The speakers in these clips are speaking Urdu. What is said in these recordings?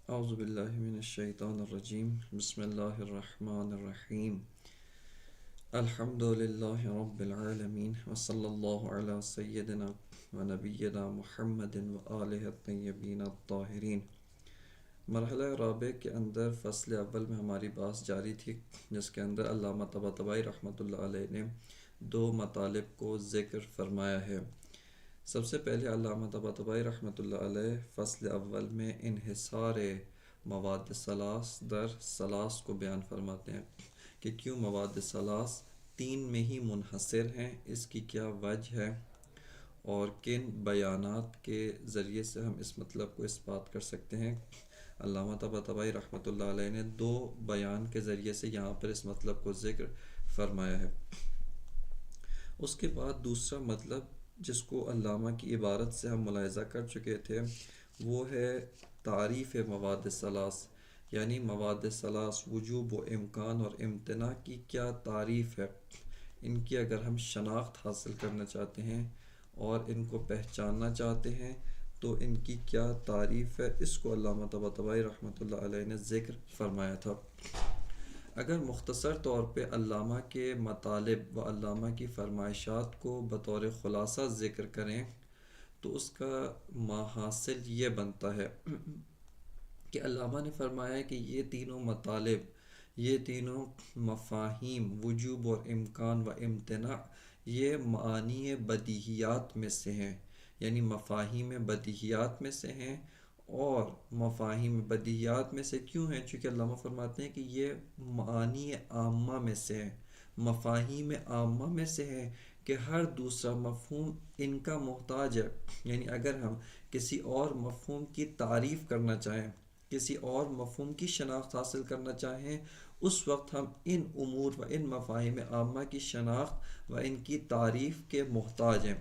اعوذ باللہ من الشیطان الرجیم بسم اللہ الرحمن الرحیم الحمد للہ رب العالمین وصلی اللہ علی سیدنا و نبینا محمد و آلہ الطیبین الطاہرین۔ مرحلہ رابع کے اندر فصل اول میں ہماری بات جاری تھی، جس کے اندر علامہ طباطبائی رحمۃ اللہ علیہ نے دو مطالب کو ذکر فرمایا ہے۔ سب سے پہلے علامہ طباطبائی رحمۃ اللہ علیہ فصل اول میں انحصار مواد ثلاث در ثلاث کو بیان فرماتے ہیں کہ کیوں مواد ثلاث تین میں ہی منحصر ہیں، اس کی کیا وجہ ہے اور کن بیانات کے ذریعے سے ہم اس مطلب کو اس بات کر سکتے ہیں۔ علامہ طباطبائی رحمۃ اللہ علیہ نے دو بیان کے ذریعے سے یہاں پر اس مطلب کو ذکر فرمایا ہے۔ اس کے بعد دوسرا مطلب جس کو علامہ کی عبارت سے ہم ملاحظہ کر چکے تھے وہ ہے تعریف مواد ثلاث، یعنی مواد ثلاث وجوب و امکان اور امتناع کی کیا تعریف ہے، ان کی اگر ہم شناخت حاصل کرنا چاہتے ہیں اور ان کو پہچاننا چاہتے ہیں تو ان کی کیا تعریف ہے، اس کو علامہ طباطبائی رحمۃ اللہ علیہ نے ذکر فرمایا تھا۔ اگر مختصر طور پہ علامہ کے مطالب و علامہ کی فرمائشات کو بطور خلاصہ ذکر کریں تو اس کا ماحصل یہ بنتا ہے کہ علامہ نے فرمایا کہ یہ تینوں مطالب، یہ تینوں مفاہیم وجوب اور امکان و امتناع، یہ معانی بدیہیات میں سے ہیں، یعنی مفاہیم بدیہیات میں سے ہیں۔ اور مفاہیم بدیہیات میں سے کیوں ہیں؟ چونکہ علامہ فرماتے ہیں کہ یہ معانی عامہ میں سے ہیں، مفاہیم عامہ میں سے ہیں کہ ہر دوسرا مفہوم ان کا محتاج ہے۔ یعنی اگر ہم کسی اور مفہوم کی تعریف کرنا چاہیں، کسی اور مفہوم کی شناخت حاصل کرنا چاہیں، اس وقت ہم ان امور و ان مفاہیم عامہ کی شناخت و ان کی تعریف کے محتاج ہیں،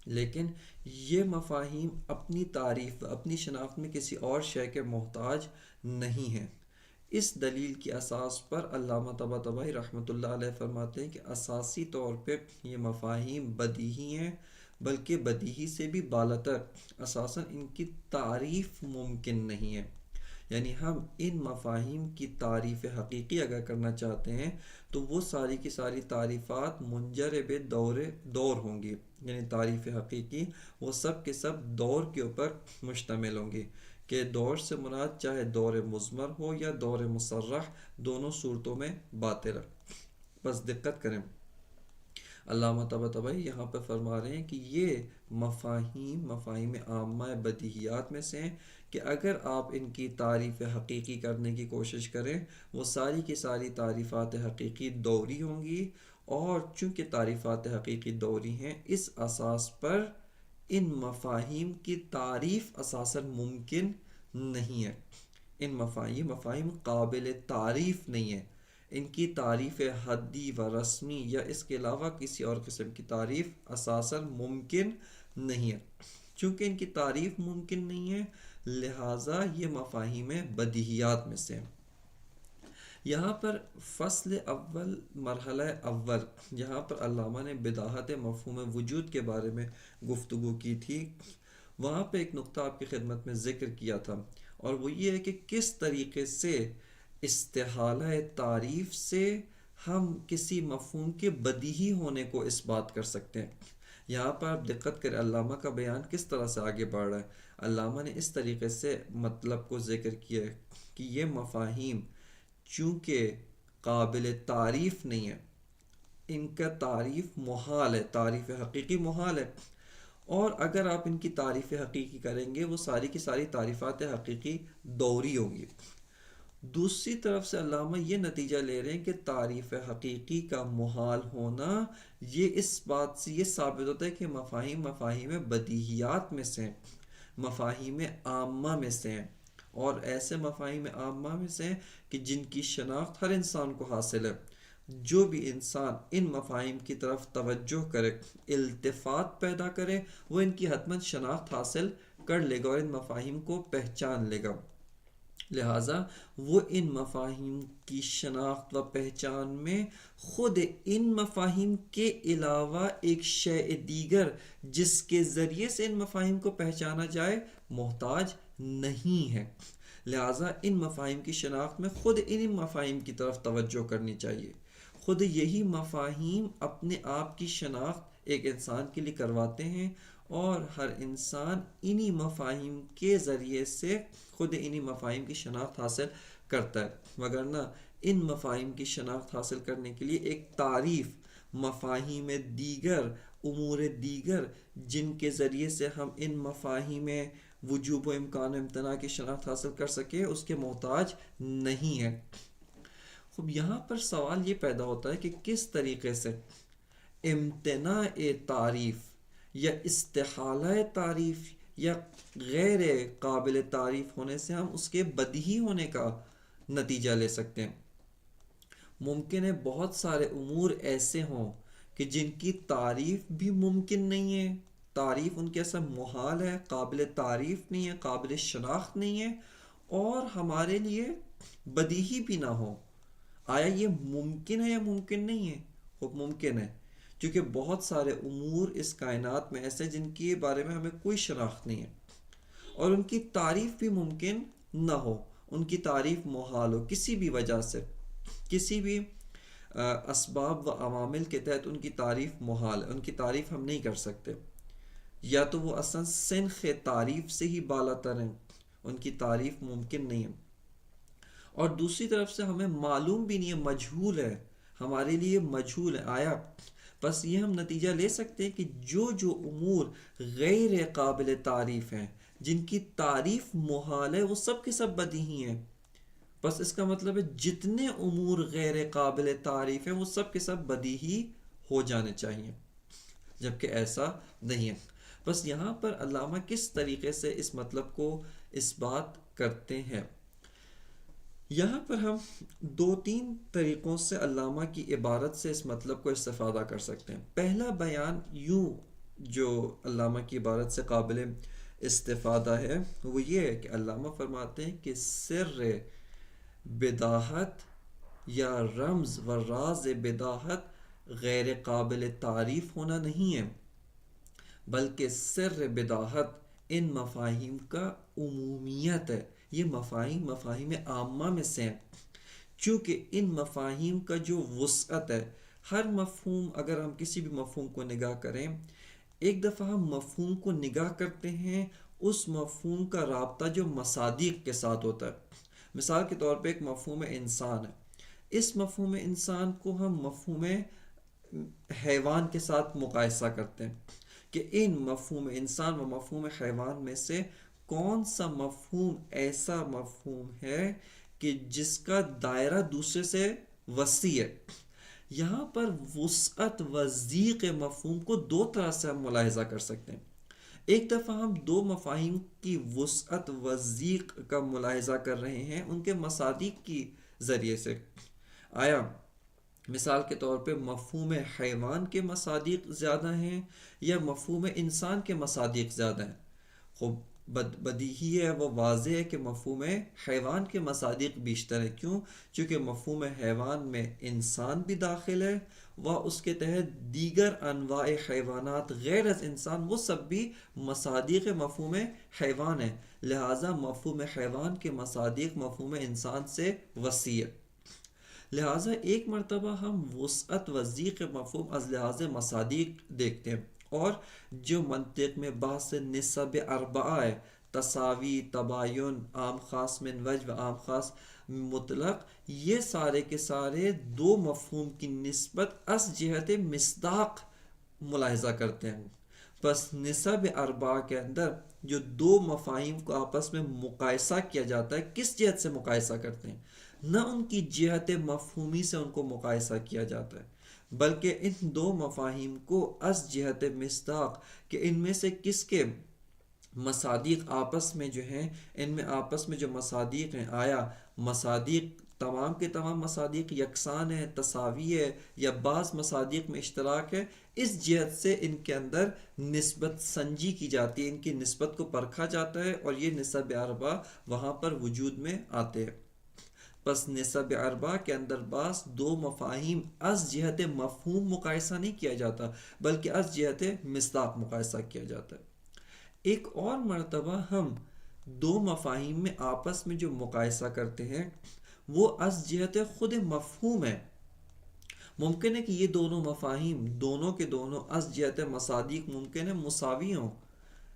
لیکن یہ مفاہیم اپنی تعریف و اپنی شناخت میں کسی اور شے کے محتاج نہیں ہیں۔ اس دلیل کی اساس پر علامہ طباطبائی رحمۃ اللہ علیہ فرماتے ہیں کہ اساسی طور پہ یہ مفاہیم بدیہی ہیں، بلکہ بدیہی سے بھی بالاتر اساساً ان کی تعریف ممکن نہیں ہے۔ یعنی ہم ان مفاہیم کی تعریف حقیقی اگر کرنا چاہتے ہیں تو وہ ساری کی ساری تعریفات منجرب دور ہوں گی، یعنی تعریف حقیقی وہ سب کے سب دور کے اوپر مشتمل ہوں گی، کہ دور سے مراد چاہے دور مضمر ہو یا دور مصرح، دونوں صورتوں میں باطل ہے۔ بس دقت کریں، علامہ طباطبائی یہاں پہ فرما رہے ہیں کہ یہ مفاہیم عامہ بدیہیات میں سے ہیں کہ اگر آپ ان کی تعریف حقیقی کرنے کی کوشش کریں وہ ساری کی ساری تعریفات حقیقی دوری ہوں گی، اور چونکہ تعریفات حقیقی دوری ہیں اس اساس پر ان مفاہیم کی تعریف اساساً ممکن نہیں ہے۔ ان مفاہیم قابل تعریف نہیں ہیں، ان کی تعریف حدی و رسمی یا اس کے علاوہ کسی اور قسم کی تعریف اساساً ممکن نہیں ہے۔ چونکہ ان کی تعریف ممکن نہیں ہے لہٰذا یہ مفاہیم بدیہیات میں سے ہیں۔ یہاں پر فصل اول مرحلہ اول، یہاں پر علامہ نے بداہت مفہوم وجود کے بارے میں گفتگو کی تھی، وہاں پہ ایک نقطہ آپ کی خدمت میں ذکر کیا تھا، اور وہ یہ ہے کہ کس طریقے سے استحالہ تعریف سے ہم کسی مفہوم کے بدیہی ہونے کو اس بات کر سکتے ہیں۔ یہاں پر آپ دقت کریں علامہ کا بیان کس طرح سے آگے بڑھ رہا ہے۔ علامہ نے اس طریقے سے مطلب کو ذکر کیا ہے کہ یہ مفاہیم چونکہ قابل تعریف نہیں ہے، ان کا تعریف محال ہے، تعریف حقیقی محال ہے، اور اگر آپ ان کی تعریف حقیقی کریں گے وہ ساری کی ساری تعریفات حقیقی دوری ہوگی۔ دوسری طرف سے علامہ یہ نتیجہ لے رہے ہیں کہ تعریف حقیقی کا محال ہونا یہ اس بات سے یہ ثابت ہوتا ہے کہ مفاہیم بدیہیات میں سے ہیں، مفاہیم عامہ میں سے ہیں، اور ایسے مفاہیم عامہ میں سے ہیں کہ جن کی شناخت ہر انسان کو حاصل ہے۔ جو بھی انسان ان مفاہیم کی طرف توجہ کرے، التفات پیدا کرے، وہ ان کی حتماً شناخت حاصل کر لے گا اور ان مفاہیم کو پہچان لے گا۔ لہٰذا وہ ان مفاہیم کی شناخت و پہچان میں خود ان مفاہیم کے علاوہ ایک شے دیگر جس کے ذریعے سے ان مفاہیم کو پہچانا جائے محتاج نہیں ہے۔ لہٰذا ان مفاہیم کی شناخت میں خود ان مفاہیم کی طرف توجہ کرنی چاہیے. خود یہی مفاہیم اپنے آپ کی شناخت ایک انسان کے لیے کرواتے ہیں، اور ہر انسان انہی مفاہیم کے ذریعے سے خود انہی مفاہیم کی شناخت حاصل کرتا ہے. وگرنہ ان مفاہیم کی شناخت حاصل کرنے کے لیے ایک تعریف، مفاہیم دیگر، امور دیگر جن کے ذریعے سے ہم ان مفاہیم وجوب و امکان و امتناع کی شناخت حاصل کر سکے، اس کے محتاج نہیں ہے. خب یہاں پر سوال یہ پیدا ہوتا ہے کہ کس طریقے سے امتناع تعریف یا استحالہ تعریف یا غیر قابل تعریف ہونے سے ہم اس کے بدیہی ہونے کا نتیجہ لے سکتے ہیں. ممکن ہے بہت سارے امور ایسے ہوں کہ جن کی تعریف بھی ممکن نہیں ہے، تعریف ان کے ایسا محال ہے، قابل تعریف نہیں ہے، قابل شناخت نہیں ہے، اور ہمارے لیے بدیہی بھی نہ ہو. آیا یہ ممکن ہے یا ممکن نہیں ہے؟ وہ ممکن ہے، کیونکہ بہت سارے امور اس کائنات میں ایسے جن کے بارے میں ہمیں کوئی شناخت نہیں ہے، اور ان کی تعریف بھی ممکن نہ ہو، ان کی تعریف محال ہو کسی بھی وجہ سے، کسی بھی اسباب و عوامل کے تحت ان کی تعریف محال ہے، ان کی تعریف ہم نہیں کر سکتے. یا تو وہ اصلا سنخ تعریف سے ہی بالا تر ہیں، ان کی تعریف ممکن نہیں ہے، اور دوسری طرف سے ہمیں معلوم بھی نہیں ہے، مجہول ہے، ہمارے لیے مجہول ہے. آیا بس یہ ہم نتیجہ لے سکتے ہیں کہ جو امور غیر قابل تعریف ہیں، جن کی تعریف محال ہے، وہ سب کے سب بدیہی ہیں. بس اس کا مطلب ہے جتنے امور غیر قابل تعریف ہیں وہ سب کے سب بدیہی ہو جانے چاہیے، جبکہ ایسا نہیں ہے. بس یہاں پر علامہ کس طریقے سے اس مطلب کو اس بات کرتے ہیں، یہاں پر ہم 2-3 طریقوں سے علامہ کی عبارت سے اس مطلب کو استفادہ کر سکتے ہیں. پہلا بیان یوں جو علامہ کی عبارت سے قابل استفادہ ہے وہ یہ ہے کہ علامہ فرماتے ہیں کہ سر بداہت یا رمز و راز بداہت غیر قابل تعریف ہونا نہیں ہے، بلکہ سر بداہت ان مفاہیم کا عمومیت ہے. یہ مفاہیم عامہ میں سے ہیں، چونکہ ان مفاہیم کا جو وسعت ہے، ہر مفہوم، اگر ہم کسی بھی مفہوم کو نگاہ کریں، ایک دفعہ ہم مفہوم کو نگاہ کرتے ہیں، اس مفہوم کا رابطہ جو مصادیق کے ساتھ ہوتا ہے. مثال کے طور پہ ایک مفہوم انسان ہے، اس مفہوم انسان کو ہم مفہوم حیوان کے ساتھ مقایسہ کرتے ہیں کہ ان مفہوم انسان و مفہوم حیوان میں سے کون سا مفہوم ایسا مفہوم ہے کہ جس کا دائرہ دوسرے سے وسیع ہے. یہاں پر وسعت و ضیق مفہوم کو 2 طرح سے ہم ملاحظہ کر سکتے ہیں. ایک دفعہ ہم 2 مفاہیم کی وسعت و ضیق کا ملاحظہ کر رہے ہیں ان کے مصادیق کی ذریعے سے. آیا مثال کے طور پہ مفہوم حیوان کے مصادیق زیادہ ہیں یا مفہوم انسان کے مصادیق زیادہ ہیں؟ خوب بدیہی ہے، وہ واضح ہے کہ مفہوم حیوان کے مصادیق بیشتر ہے. کیوں؟ چونکہ مفہوم حیوان میں انسان بھی داخل ہے، و اس کے تحت دیگر انواع حیوانات غیر از انسان، وہ سب بھی مصادیق مفہوم حیوان ہیں. لہٰذا مفہوم حیوان کے مصادیق مفہوم انسان سے وسیع ہے. لہٰذا ایک مرتبہ ہم وسعت و ضیق مفہوم از لحاظ مصادیق دیکھتے ہیں، اور جو منطق میں بحث نسب اربعہ ہے، تساوی، تباین، عام خاص من وجہ و عام خاص مطلق، یہ سارے کے سارے 2 مفہوم کی نسبت از جہت مصداق ملاحظہ کرتے ہیں. بس نسب اربعہ کے اندر جو 2 مفاہیم کو آپس میں مقایسہ کیا جاتا ہے، کس جہت سے مقایسہ کرتے ہیں؟ نہ ان کی جہت مفہومی سے ان کو مقایسہ کیا جاتا ہے، بلکہ ان 2 مفاہیم کو از جہت مصداق کہ ان میں سے کس کے مصادیق آپس میں جو ہیں، ان میں آپس میں جو مصادیق ہیں، آیا مصادیق تمام کے تمام مصادیق یکساں ہیں، تساوی ہے، یا بعض مصادیق میں اشتراک ہے، اس جہت سے ان کے اندر نسبت سنجی کی جاتی ہے، ان کی نسبت کو پرکھا جاتا ہے، اور یہ نسب اربعہ وہاں پر وجود میں آتے ہیں. بس نسب اربعہ کے اندر بعض 2 مفاہیم از جہت مفہوم مقایسہ نہیں کیا جاتا، بلکہ از جہت مصداق مقایسہ کیا جاتا ہے. ایک اور مرتبہ ہم دو مفاہیم میں آپس میں جو مقایسہ کرتے ہیں وہ از جہت خود مفہوم ہے. ممکن ہے کہ یہ دونوں مفاہیم دونوں کے دونوں از جہت مصادیق ممکن ہے مساوی ہوں،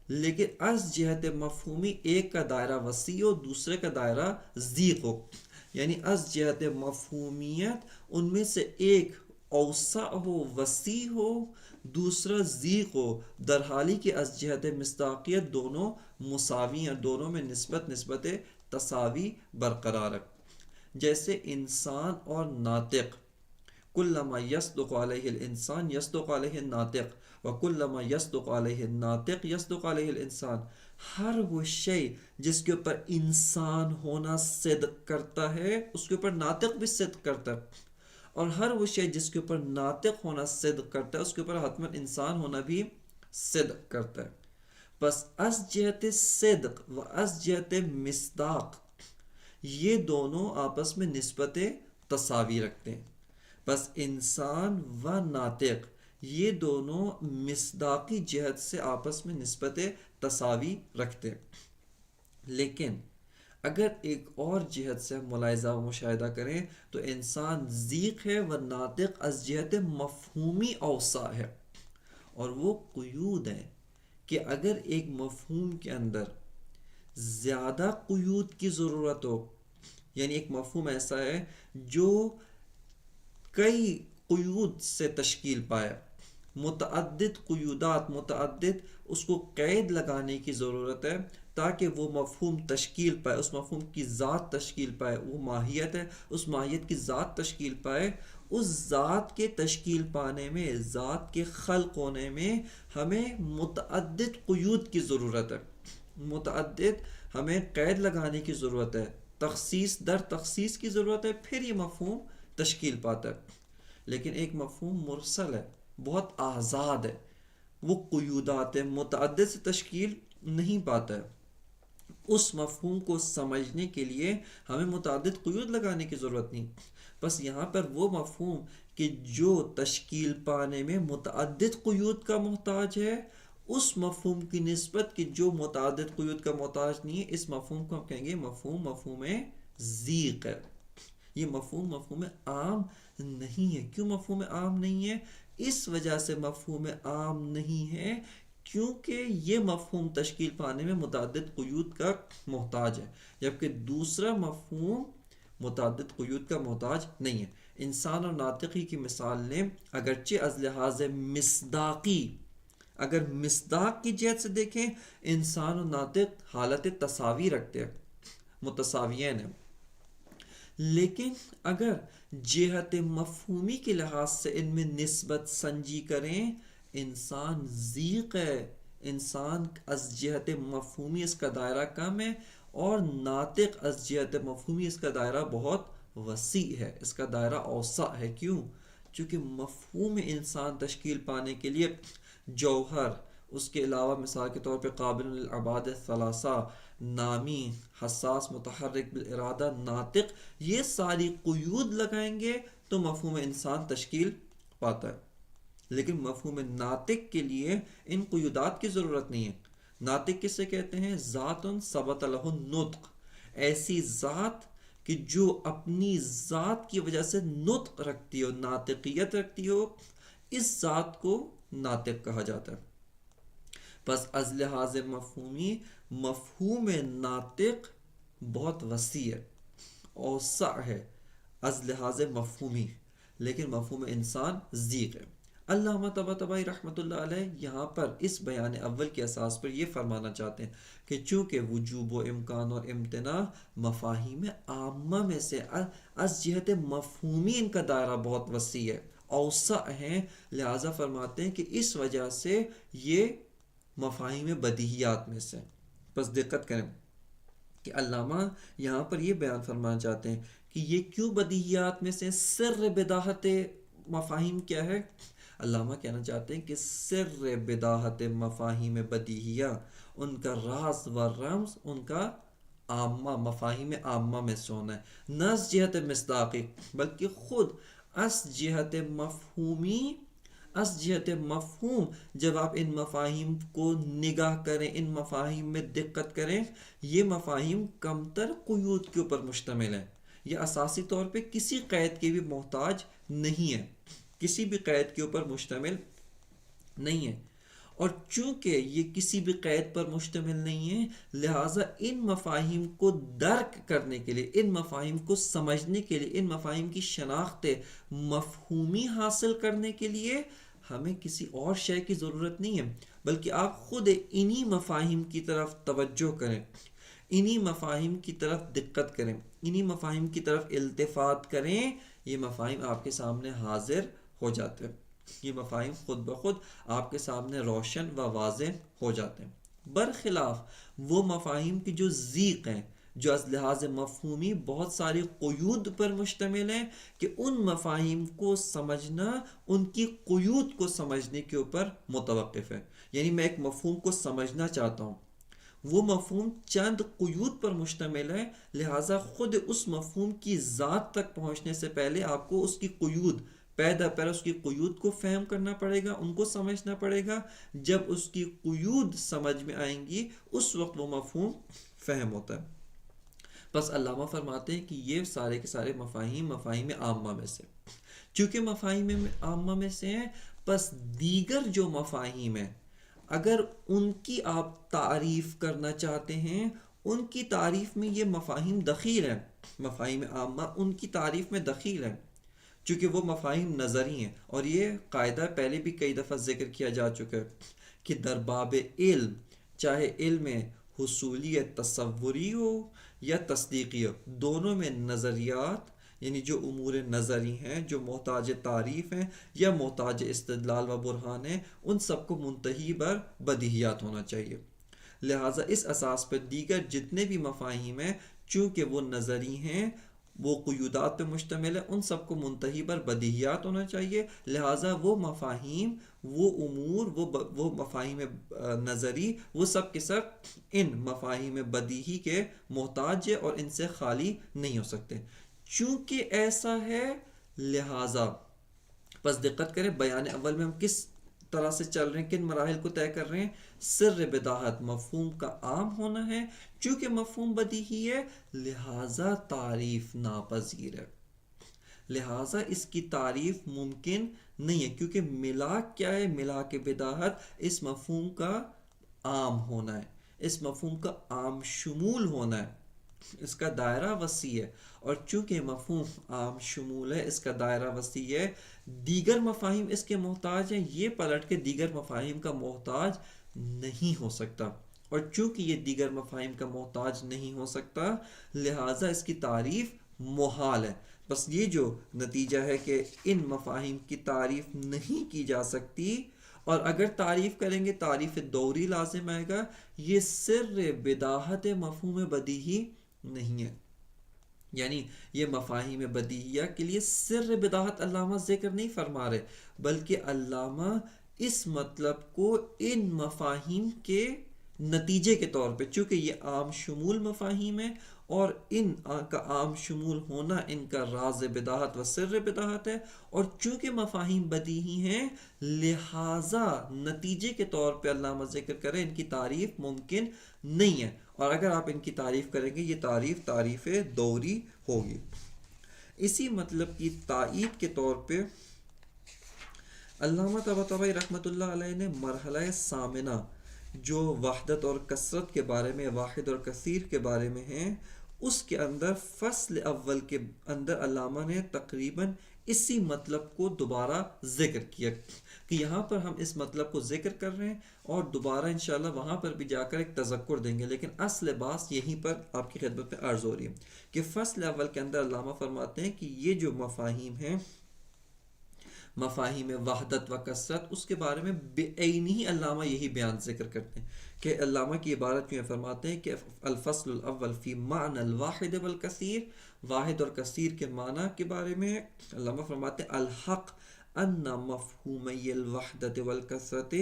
لیکن از جہت مفہومی ایک کا دائرہ وسیع ہو دوسرے کا دائرہ ضیق ہو. یعنی از جہت مفہومیت ان میں سے ایک اوسع ہو، وسیع ہو، دوسرا ضیق ہو، در حالی کہ از جہت مصداقیت دونوں مساوی ہیں، دونوں میں نسبت تساوی برقرار ہے. جیسے انسان اور ناطق، کلما یصدق علیہ الانسان یصدق علیہ الناطق وکلما یصدق علیہ الناطق یصدق علیہ الانسان. ہر وہ شے جس کے اوپر انسان ہونا صدق کرتا ہے اس کے اوپر ناطق بھی صدق کرتا ہے، اور ہر وہ شے جس کے اوپر ناطق ہونا صدق کرتا ہے اس کے اوپر حتماً انسان ہونا بھی صدق کرتا ہے. بس از جہت صدق و از جہت مصداق یہ دونوں آپس میں نسبت تساوی رکھتے ہیں. بس انسان و ناطق یہ دونوں مصداقی جہت سے آپس میں نسبت تساوی رکھتے ہیں. لیکن اگر ایک اور جہت سے ہم ملاحظہ و مشاہدہ کریں تو انسان ضیق ہے و ناطق از جہت مفہومی اوسع ہے. اور وہ قیود ہے کہ اگر ایک مفہوم کے اندر زیادہ قیود کی ضرورت ہو، یعنی ایک مفہوم ایسا ہے جو کئی قیود سے تشکیل پایا، متعدد قیودات، متعدد اس کو قید لگانے کی ضرورت ہے تاکہ وہ مفہوم تشکیل پائے، اس مفہوم کی ذات تشکیل پائے. وہ ماہیت ہے، اس ماہیت کی ذات تشکیل پائے. اس ذات کے تشکیل پانے میں، ذات کے خلق ہونے میں ہمیں متعدد قیود کی ضرورت ہے، متعدد ہمیں قید لگانے کی ضرورت ہے، تخصیص در تخصیص کی ضرورت ہے، پھر یہ مفہوم تشکیل پاتا ہے. لیکن ایک مفہوم مرسل ہے، بہت آزاد ہے، وہ قیودات متعدد سے تشکیل نہیں پاتا ہے. اس مفہوم کو سمجھنے کے لیے ہمیں متعدد قیود لگانے کی ضرورت نہیں. بس یہاں پر وہ مفہوم کہ جو تشکیل پانے میں متعدد قیود کا محتاج ہے، اس مفہوم کی نسبت کہ جو متعدد قیود کا محتاج نہیں ہے، اس مفہوم کو ہم کہیں گے مفہوم ضیق ہے. یہ مفہوم عام نہیں ہے. کیوں مفہوم عام نہیں ہے؟ اس وجہ سے مفہوم عام نہیں ہے کیونکہ یہ مفہوم تشکیل پانے میں متعدد قیود کا محتاج ہے، جبکہ دوسرا مفہوم متعدد قیود کا محتاج نہیں ہے. انسان اور ناطقی کی مثال لیں، اگرچہ از لحاظ مصداقی اگر مصداق کی جہت سے دیکھیں انسان اور ناطق حالت تساوی رکھتے ہیں، متساویین ہیں، لیکن اگر جہت مفہومی کے لحاظ سے ان میں نسبت سنجی کریں انسان ضیق ہے، انسان از جہت مفہومی اس کا دائرہ کم ہے، اور ناطق از جہت مفہومی اس کا دائرہ بہت وسیع ہے، اس کا دائرہ اوسع ہے. کیوں؟ چونکہ مفہوم انسان تشکیل پانے کے لیے جوہر، اس کے علاوہ مثال کے طور پہ قابل للابعاد الثلاثہ، نامی، حساس، متحرک بالارادہ، ناطق، یہ ساری قیود لگائیں گے تو مفہوم انسان تشکیل پاتا ہے. لیکن مفہوم ناطق کے لیے ان قیودات کی ضرورت نہیں ہے. ناطق کسے کہتے ہیں؟ ذات ثبت لہ النطق، ایسی ذات کہ جو اپنی ذات کی وجہ سے نطق رکھتی ہو، ناطقیت رکھتی ہو، اس ذات کو ناطق کہا جاتا ہے. پس از لحاظ مفہومی مفہوم ناطق بہت وسیع ہے، اوسع ہے از لحاظ مفہومی، لیکن مفہوم انسان ضیق ہے. علامہ طباطبائی رحمۃ اللہ علیہ یہاں پر اس بیان اول کے اساس پر یہ فرمانا چاہتے ہیں کہ چونکہ وجوب و امکان اور امتناع مفاہیم عامہ میں سے از جہت مفہومی ان کا دائرہ بہت وسیع ہے، اوسع ہیں، لہذا فرماتے ہیں کہ اس وجہ سے یہ مفاہیم بدیہیات میں سے. بس دقت کریں کہ علامہ یہاں پر یہ بیان فرمانا چاہتے ہیں کہ یہ کیوں بدیہیات میں سے، سر بداہت مفاہیم کیا ہے؟ علامہ کہنا چاہتے ہیں کہ سر بداہت مفاہیم بدیہیہ، ان کا راز و رمز ان کا عامہ، مفاہیم عامہ میں سے ہونا ہے، نہ جہت مصداقی بلکہ خود اس جہت مفہومی از جہت مفہوم جب آپ ان مفاہیم کو نگاہ کریں، ان مفاہیم میں دقت کریں، یہ مفاہیم کمتر قیود کے اوپر مشتمل ہیں، یہ اساسی طور پہ کسی قید کے بھی محتاج نہیں ہے، کسی بھی قید کے اوپر مشتمل نہیں ہے۔ اور چونکہ یہ کسی بھی قید پر مشتمل نہیں ہے، لہٰذا ان مفاہیم کو درک کرنے کے لیے، ان مفاہیم کو سمجھنے کے لیے، ان مفاہیم کی شناخت مفہومی حاصل کرنے کے لیے ہمیں کسی اور شے کی ضرورت نہیں ہے، بلکہ آپ خود انہی مفاہیم کی طرف توجہ کریں، انہی مفاہیم کی طرف دقت کریں، انہی مفاہیم کی طرف التفات کریں، یہ مفاہیم آپ کے سامنے حاضر ہو جاتے ہیں، یہ مفاہیم خود بخود آپ کے سامنے روشن و واضح ہو جاتے ہیں، برخلاف وہ مفاہیم کی جو ضیق ہیں، جو از لحاظ مفہومی بہت ساری قیود پر مشتمل ہیں، کہ ان مفاہیم کو سمجھنا ان کی قیود کو سمجھنے کے اوپر متوقف ہے۔ یعنی میں ایک مفہوم کو سمجھنا چاہتا ہوں، وہ مفہوم چند قیود پر مشتمل ہے، لہٰذا خود اس مفہوم کی ذات تک پہنچنے سے پہلے آپ کو اس کی قیود پیدا اس کی قیود کو فہم کرنا پڑے گا، ان کو سمجھنا پڑے گا۔ جب اس کی قیود سمجھ میں آئیں گی اس وقت وہ مفہوم فہم ہوتا ہے۔ بس علامہ فرماتے ہیں کہ یہ سارے کے سارے مفاہیم عامہ میں سے، چونکہ مفاہیم عامہ میں سے ہیں، پس دیگر جو مفاہیم ہیں اگر ان کی آپ تعریف کرنا چاہتے ہیں، ان کی تعریف میں یہ مفاہیم دخیل ہیں، مفاہیم عامہ ان کی تعریف میں دخیل ہیں، چونکہ وہ مفاہیم نظری ہیں، اور یہ قاعدہ پہلے بھی کئی دفعہ ذکر کیا جا چکا ہے کہ در باب علم، چاہے علم حصولی تصوری ہو یا تصدیقی ہو، دونوں میں نظریات یعنی جو امور نظری ہیں، جو محتاج تعریف ہیں یا محتاج استدلال و برہان ہیں، ان سب کو منتہی بر بدیہیات ہونا چاہیے۔ لہٰذا اس اساس پر دیگر جتنے بھی مفاہیم ہیں، چونکہ وہ نظری ہیں، وہ قیودات پہ مشتمل ہے، ان سب کو منتہی بر بدیہیات ہونا چاہیے، لہٰذا وہ مفاہیم، وہ امور، وہ مفاہیم نظری، وہ سب کے سب ان مفاہیم بدیہی کے محتاج ہے اور ان سے خالی نہیں ہو سکتے۔ چونکہ ایسا ہے، لہٰذا بس دقت کریں، بیان اول میں ہم کس طرح سے چل رہے ہیں، کن مراحل کو طے کر رہے ہیں؟ سر بداہت مفہوم کا عام ہونا ہے، چونکہ مفہوم بدیہی ہے لہٰذا تعریف ناپذیر ہے، لہٰذا اس کی تعریف ممکن نہیں ہے، کیونکہ ملاک کیا ہے؟ ملاک بداہت اس مفہوم کا عام ہونا ہے، اس مفہوم کا عام شمول ہونا ہے، اس کا دائرہ وسیع ہے، اور چونکہ مفہوم عام شمول ہے، اس کا دائرہ وسیع ہے، دیگر مفاہیم اس کے محتاج ہیں، یہ پلٹ کے دیگر مفاہیم کا محتاج نہیں ہو سکتا، اور چونکہ یہ دیگر مفاہیم کا محتاج نہیں ہو سکتا، لہٰذا اس کی تعریف محال ہے۔ بس یہ جو نتیجہ ہے کہ ان مفاہیم کی تعریف نہیں کی جا سکتی، اور اگر تعریف کریں گے تعریف دوری لازم آئے گا، یہ سر بداہت مفہوم بدیہی نہیں ہے، یعنی یہ مفاہیم بدیہیہ کے لیے سر بداہت علامہ ذکر نہیں فرما رہے، بلکہ علامہ اس مطلب کو ان مفاہیم کے نتیجے کے طور پہ، چونکہ یہ عام شمول مفاہیم ہیں اور ان کا عام شمول ہونا ان کا راز بداہت و سر بداہت ہے، اور چونکہ مفاہیم بدیہی ہیں لہٰذا نتیجے کے طور پہ علامہ ذکر کریں ان کی تعریف ممکن نہیں ہے، اور اگر آپ ان کی تعریف کریں گے یہ تعریف دوری ہوگی۔ اسی مطلب کی تائید کے طور پہ علامہ طباطبائی رحمۃ اللہ علیہ نے مرحلہ ثامنہ جو وحدت اور کثرت کے بارے میں، واحد اور کثیر کے بارے میں ہیں، اس کے اندر فصل اول کے اندر علامہ نے تقریباً اسی مطلب کو دوبارہ ذکر کیا، کہ یہاں پر ہم اس مطلب کو ذکر کر رہے ہیں اور دوبارہ انشاءاللہ وہاں پر بھی جا کر ایک تذکر دیں گے، لیکن اصل بات یہیں پر آپ کی خدمت میں عرض ہو رہی ہے کہ فصل اول کے اندر علامہ فرماتے ہیں کہ یہ جو مفاہیم ہیں، مفاہیم وحدت و کثرت، اس کے بارے میں بعینی علامہ یہی بیان ذکر کرتے ہیں، کہ علامہ کی عبارت میں فرماتے ہیں کہ الفصل الاول فی معنی الواحد والکثیر، واحد اور کثیر کے معنی کے بارے میں علامہ فرماتے ہیں الحق ان مفہومی الوحدت والکثرت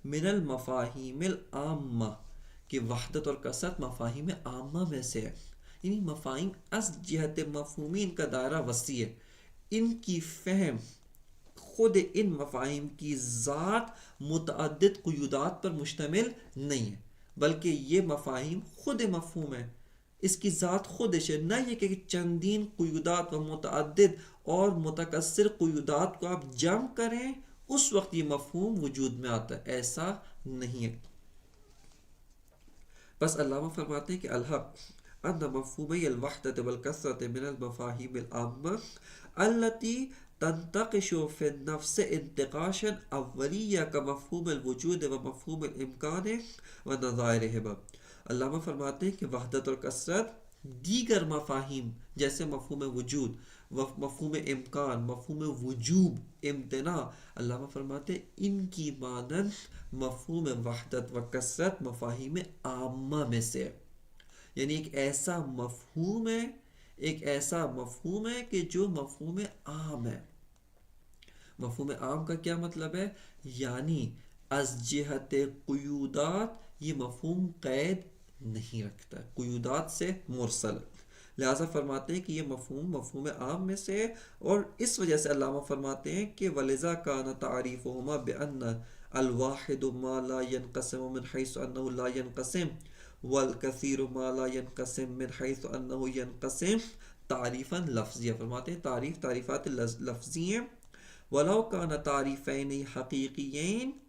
من المفاہیم العامہ، کہ وحدت اور کثرت مفاہیم عامہ میں سے ہے، یعنی مفاہیم از جہت مفہومی ان کا دائرہ وسیع ہے، ان کی فہم خود ان مفاہیم کی ذات متعدد قیودات پر مشتمل نہیں ہے، بلکہ یہ مفاہیم خود مفہوم ہے، اس کی ذات خودش ہے، نہ یہ کہ چندین قیودات و متعدد اور متکثر قیودات کو آپ جمع کریں اس وقت یہ مفہوم وجود میں آتا ہے، ایسا نہیں ہے۔ بس علامہ فرماتے ہیں کہ الحق ان مفہومی الوحدت والکثرت من المفاہیم العامہ التي تنتقش في النفس انتقاشا اولیہ كمفہوم الوجود و مفہوم الامکان و نظائرہما۔ علامہ فرماتے ہیں کہ وحدت اور کثرت دیگر مفاہیم جیسے مفہوم وجود، مفہوم امکان، مفہوم وجوب، امتناع، علامہ فرماتے ہیں ان کی مانند مفہوم وحدت و کثرت مفاہیم عامہ میں سے ہے، یعنی ایک ایسا مفہوم ہے کہ جو مفہوم عام ہے۔ مفہوم عام کا کیا مطلب ہے؟ یعنی از جہت قیودات یہ مفہوم قید نہیں رکھتا، قیودات سے مرسل، لہذا فرماتے ہیں کہ یہ مفہوم عام میں سے ہے، اور اس وجہ سے علامہ فرماتے ہیں کہ وَلِذَا كَانَ تَعْرِيفُهُمَا بِأَنَّ الْوَاحِدُ مَا لَا يَنْقَسِمُ مِنْ حَيْثُ أَنَّهُ لَا يَنْقَسِمُ وَالْكَثِيرُ مَا لَا يَنْقَسِمُ مِنْ حَيْثُ أَنَّهُ يَنْقَسِمُ تعریفاً لفظیہ، فرماتے ہیں تعریفات لفظی ہیں، وَلَوْ كَانَ تَعْرِيفَيْنِ حَقِيقِيَّيْنِ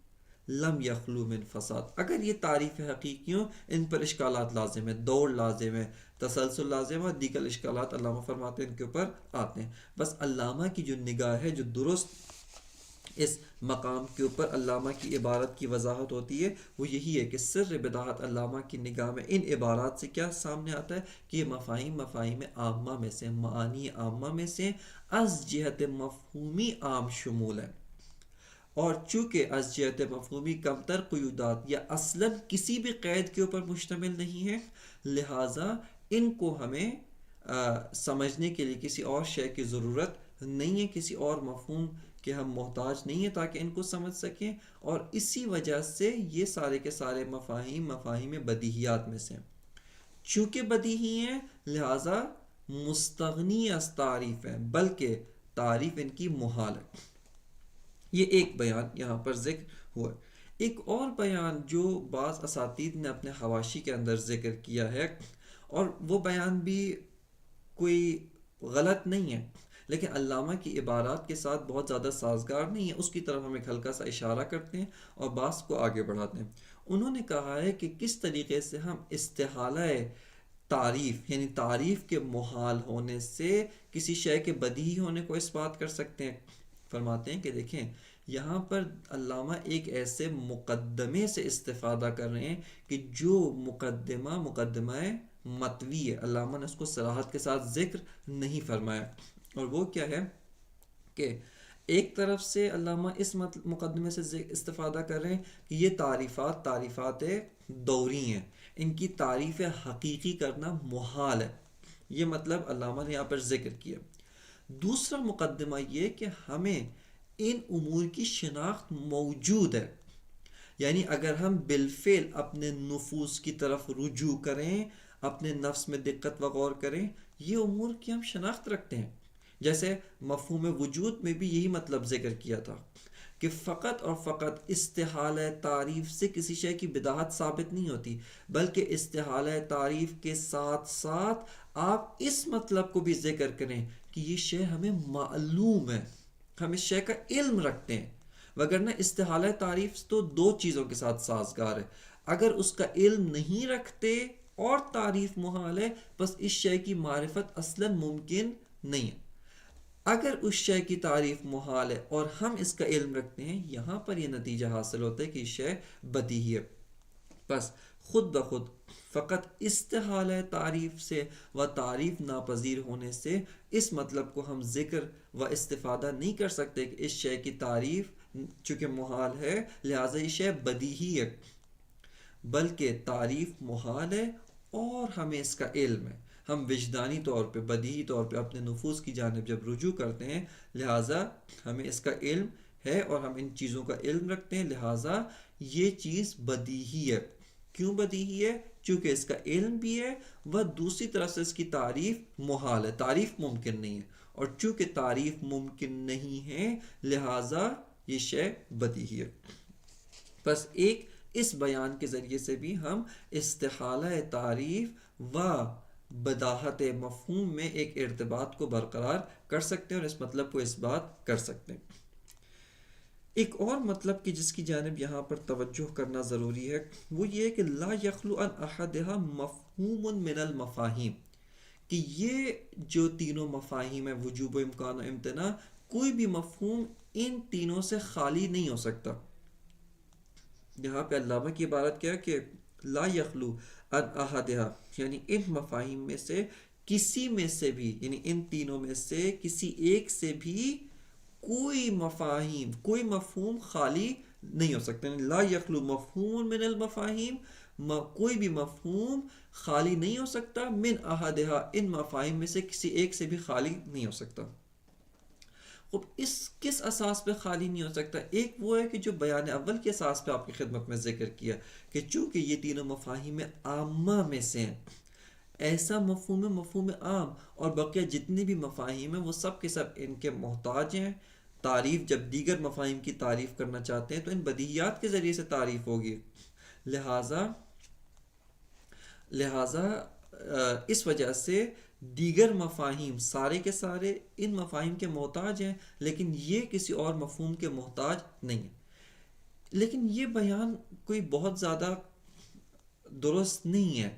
لم یخلو من فساد، اگر یہ تعریف حقیقیوں ان پر اشکالات لازم ہے، دوڑ لازم ہے، تسلسل لازم ہے، دیگر اشکالات علامہ فرماتے ہیں ان کے اوپر آتے ہیں۔ بس علامہ کی جو نگاہ ہے، جو درست اس مقام کے اوپر علامہ کی عبارت کی وضاحت ہوتی ہے وہ یہی ہے کہ سر بداحت علامہ کی نگاہ میں ان عبارات سے کیا سامنے آتا ہے کہ یہ مفاہیم عامہ میں سے، معانی عامہ میں سے از جہت مفہومی عام شمول ہے، اور چونکہ از جہت مفہومی کمتر قیودات یا اصلاً کسی بھی قید کے اوپر مشتمل نہیں ہے، لہٰذا ان کو ہمیں سمجھنے کے لیے کسی اور شے کی ضرورت نہیں ہے، کسی اور مفہوم کے ہم محتاج نہیں ہیں تاکہ ان کو سمجھ سکیں، اور اسی وجہ سے یہ سارے کے سارے مفاہیم بدیہیات میں سے چونکہ بدیہی ہیں، لہٰذا مستغنی از تعریف ہے، بلکہ تعریف ان کی محال ہے۔ یہ ایک بیان یہاں پر ذکر ہوا ہے۔ ایک اور بیان جو بعض اساتید نے اپنے حواشی کے اندر ذکر کیا ہے، اور وہ بیان بھی کوئی غلط نہیں ہے لیکن علامہ کی عبارات کے ساتھ بہت زیادہ سازگار نہیں ہے، اس کی طرف ہم ایک ہلکا سا اشارہ کرتے ہیں اور بحث کو آگے بڑھاتے ہیں۔ انہوں نے کہا ہے کہ کس طریقے سے ہم استحالہ تعریف یعنی تعریف کے محال ہونے سے کسی شے کے بدیہی ہونے کو اس بات کر سکتے ہیں۔ فرماتے ہیں کہ دیکھیں یہاں پر علامہ ایک ایسے مقدمے سے استفادہ کر رہے ہیں کہ جو مقدمہ متوی ہے، علامہ نے اس کو صراحت کے ساتھ ذکر نہیں فرمایا، اور وہ کیا ہے کہ ایک طرف سے علامہ اس مقدمے سے استفادہ کر رہے ہیں کہ یہ تعریفات دوری ہیں، ان کی تعریف حقیقی کرنا محال ہے، یہ مطلب علامہ نے یہاں پر ذکر کیا۔ دوسرا مقدمہ یہ کہ ہمیں ان امور کی شناخت موجود ہے، یعنی اگر ہم بالفعل اپنے نفوس کی طرف رجوع کریں، اپنے نفس میں دقت و غور کریں، یہ امور کی ہم شناخت رکھتے ہیں۔ جیسے مفہوم وجود میں بھی یہی مطلب ذکر کیا تھا کہ فقط اور فقط استحالہ تعریف سے کسی شے کی بداہت ثابت نہیں ہوتی، بلکہ استحالہ تعریف کے ساتھ ساتھ آپ اس مطلب کو بھی ذکر کریں کہ یہ شے ہمیں معلوم ہے، ہم اس شے کا علم رکھتے ہیں، وگرنہ استحالہ تعریف تو دو چیزوں کے ساتھ سازگار ہے، اگر اس کا علم نہیں رکھتے اور تعریف محال ہے، بس اس شے کی معرفت اصلاً ممکن نہیں ہے۔ اگر اس شے کی تعریف محال ہے اور ہم اس کا علم رکھتے ہیں، یہاں پر یہ نتیجہ حاصل ہوتا ہے کہ یہ شے بدیہی ہے۔ بس خود بخود فقط استحالہ تعریف سے و تعریف ناپذیر ہونے سے اس مطلب کو ہم ذکر و استفادہ نہیں کر سکتے کہ اس شے کی تعریف چونکہ محال ہے لہٰذا یہ شے بدیہی ہے، بلکہ تعریف محال ہے اور ہمیں اس کا علم ہے، ہم وجدانی طور پہ بدیہی طور پہ اپنے نفوس کی جانب جب رجوع کرتے ہیں لہٰذا ہمیں اس کا علم ہے اور ہم ان چیزوں کا علم رکھتے ہیں، لہٰذا یہ چیز بدیہی ہے۔ کیوں بدیہی ہے؟ چونکہ اس کا علم بھی ہے، وہ دوسری طرف سے اس کی تعریف محال ہے، تعریف ممکن نہیں ہے، اور چونکہ تعریف ممکن نہیں ہے لہٰذا یہ شے بدیہی ہے۔ بس ایک اس بیان کے ذریعے سے بھی ہم استحالہ تعریف و بداہت مفہوم میں ایک ارتباط کو برقرار کر سکتے ہیں اور اس مطلب کو اس بات کر سکتے ہیں۔ ایک اور مطلب کہ جس کی جانب یہاں پر توجہ کرنا ضروری ہے وہ یہ ہے کہ لا یخلو عن احدہا مفہوم من المفاہیم، کہ یہ جو تینوں مفاہیم ہیں، وجوب و امکان و امتناع، کوئی بھی مفہوم ان تینوں سے خالی نہیں ہو سکتا۔ یہاں پہ علامہ کی عبارت کیا ہے کہ لا یخلو عن احدہا، یعنی ان مفاہیم میں سے کسی میں سے بھی، یعنی ان تینوں میں سے کسی ایک سے بھی کوئی مفہوم خالی نہیں ہو سکتا۔ یعنی لا یخلو مفہوم من المفاہیم، کوئی بھی مفہوم خالی نہیں ہو سکتا، من احدہا، ان مفاہیم میں سے کسی ایک سے بھی خالی نہیں ہو سکتا۔ اب اس کس اساس پہ خالی نہیں ہو سکتا؟ ایک وہ ہے کہ جو بیان اول کے اساس پہ آپ کی خدمت میں ذکر کیا کہ چونکہ یہ تینوں مفاہیم عامہ میں سے ہیں، ایسا مفہوم عام، اور بقیہ جتنے بھی مفاہیم ہیں وہ سب کے سب ان کے محتاج ہیں۔ تعریف جب دیگر مفاہیم کی تعریف کرنا چاہتے ہیں تو ان بدیہیات کے ذریعے سے تعریف ہوگی، لہٰذا اس وجہ سے دیگر مفاہیم سارے کے سارے ان مفاہیم کے محتاج ہیں، لیکن یہ کسی اور مفہوم کے محتاج نہیں ہے۔ لیکن یہ بیان کوئی بہت زیادہ درست نہیں ہے،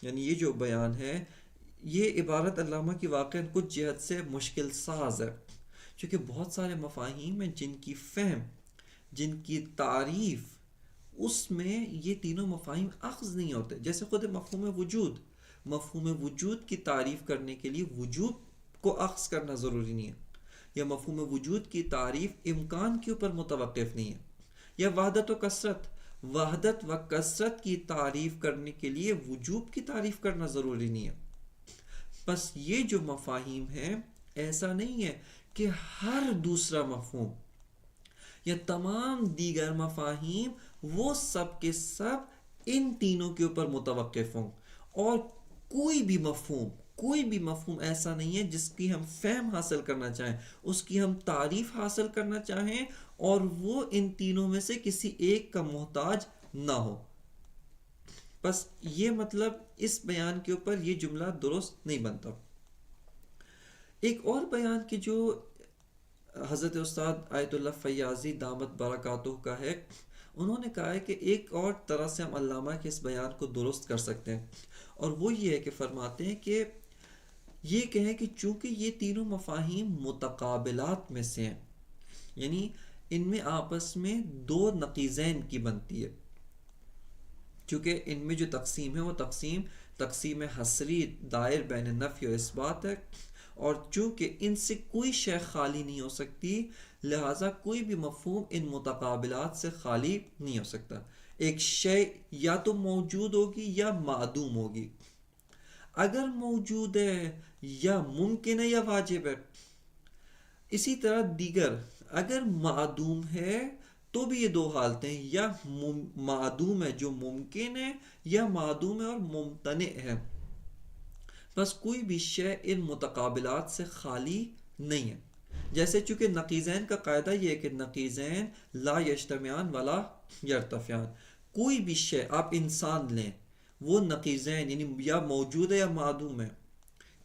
یعنی یہ جو بیان ہے یہ عبارت علامہ کی واقعاً کچھ جہت سے مشکل ساز ہے، چونکہ بہت سارے مفاہیم ہیں جن کی فہم، جن کی تعریف، اس میں یہ تینوں مفاہیم اخذ نہیں ہوتے۔ جیسے خود مفہوم وجود کی تعریف کرنے کے لیے وجود کو اخذ کرنا ضروری نہیں ہے، یا مفہوم وجود کی تعریف امکان کے اوپر متوقف نہیں ہے، یا وحدت و کثرت کی تعریف کرنے کے لیے وجوب کی تعریف کرنا ضروری نہیں ہے۔ بس یہ جو مفاہیم ہیں ایسا نہیں ہے کہ ہر دوسرا مفہوم یا تمام دیگر مفاہیم وہ سب کے سب ان تینوں کے اوپر متوقف ہوں، اور کوئی بھی مفہوم ایسا نہیں ہے جس کی ہم فہم حاصل کرنا چاہیں، اس کی ہم تعریف حاصل کرنا چاہیں اور وہ ان تینوں میں سے کسی ایک کا محتاج نہ ہو۔ بس یہ مطلب اس بیان کے اوپر یہ جملہ درست نہیں بنتا۔ ایک اور بیان کہ جو حضرت استاد آیت اللہ فیاضی دامت برکاتہ کا ہے، انہوں نے کہا ہے کہ ایک اور طرح سے ہم علامہ کے اس بیان کو درست کر سکتے ہیں، اور وہ یہ ہے کہ فرماتے ہیں کہ یہ کہیں کہ چونکہ یہ تینوں مفاہیم متقابلات میں سے ہیں، یعنی ان میں آپس میں دو نقیضین کی بنتی ہے، چونکہ ان میں جو تقسیم ہے وہ تقسیم حصری دائر بین نفی و اثبات ہے، اور چونکہ ان سے کوئی شے خالی نہیں ہو سکتی لہٰذا کوئی بھی مفہوم ان متقابلات سے خالی نہیں ہو سکتا۔ ایک شے یا تو موجود ہوگی یا معدوم ہوگی، اگر موجود ہے یا ممکن ہے یا واجب ہے۔ اسی طرح دیگر اگر معدوم ہے تو بھی یہ دو حالتیں، یا معدوم ہے جو ممکن ہے یا معدوم ہے اور ممتنع ہے۔ بس کوئی بھی شے ان متقابلات سے خالی نہیں ہے۔ جیسے چونکہ نقیضین کا قاعدہ یہ ہے کہ نقیضین لا یجتمعان ولا یرتفعان، کوئی بھی شے آپ انسان لیں وہ نقیضین یعنی یا موجود ہے یا معدوم ہے،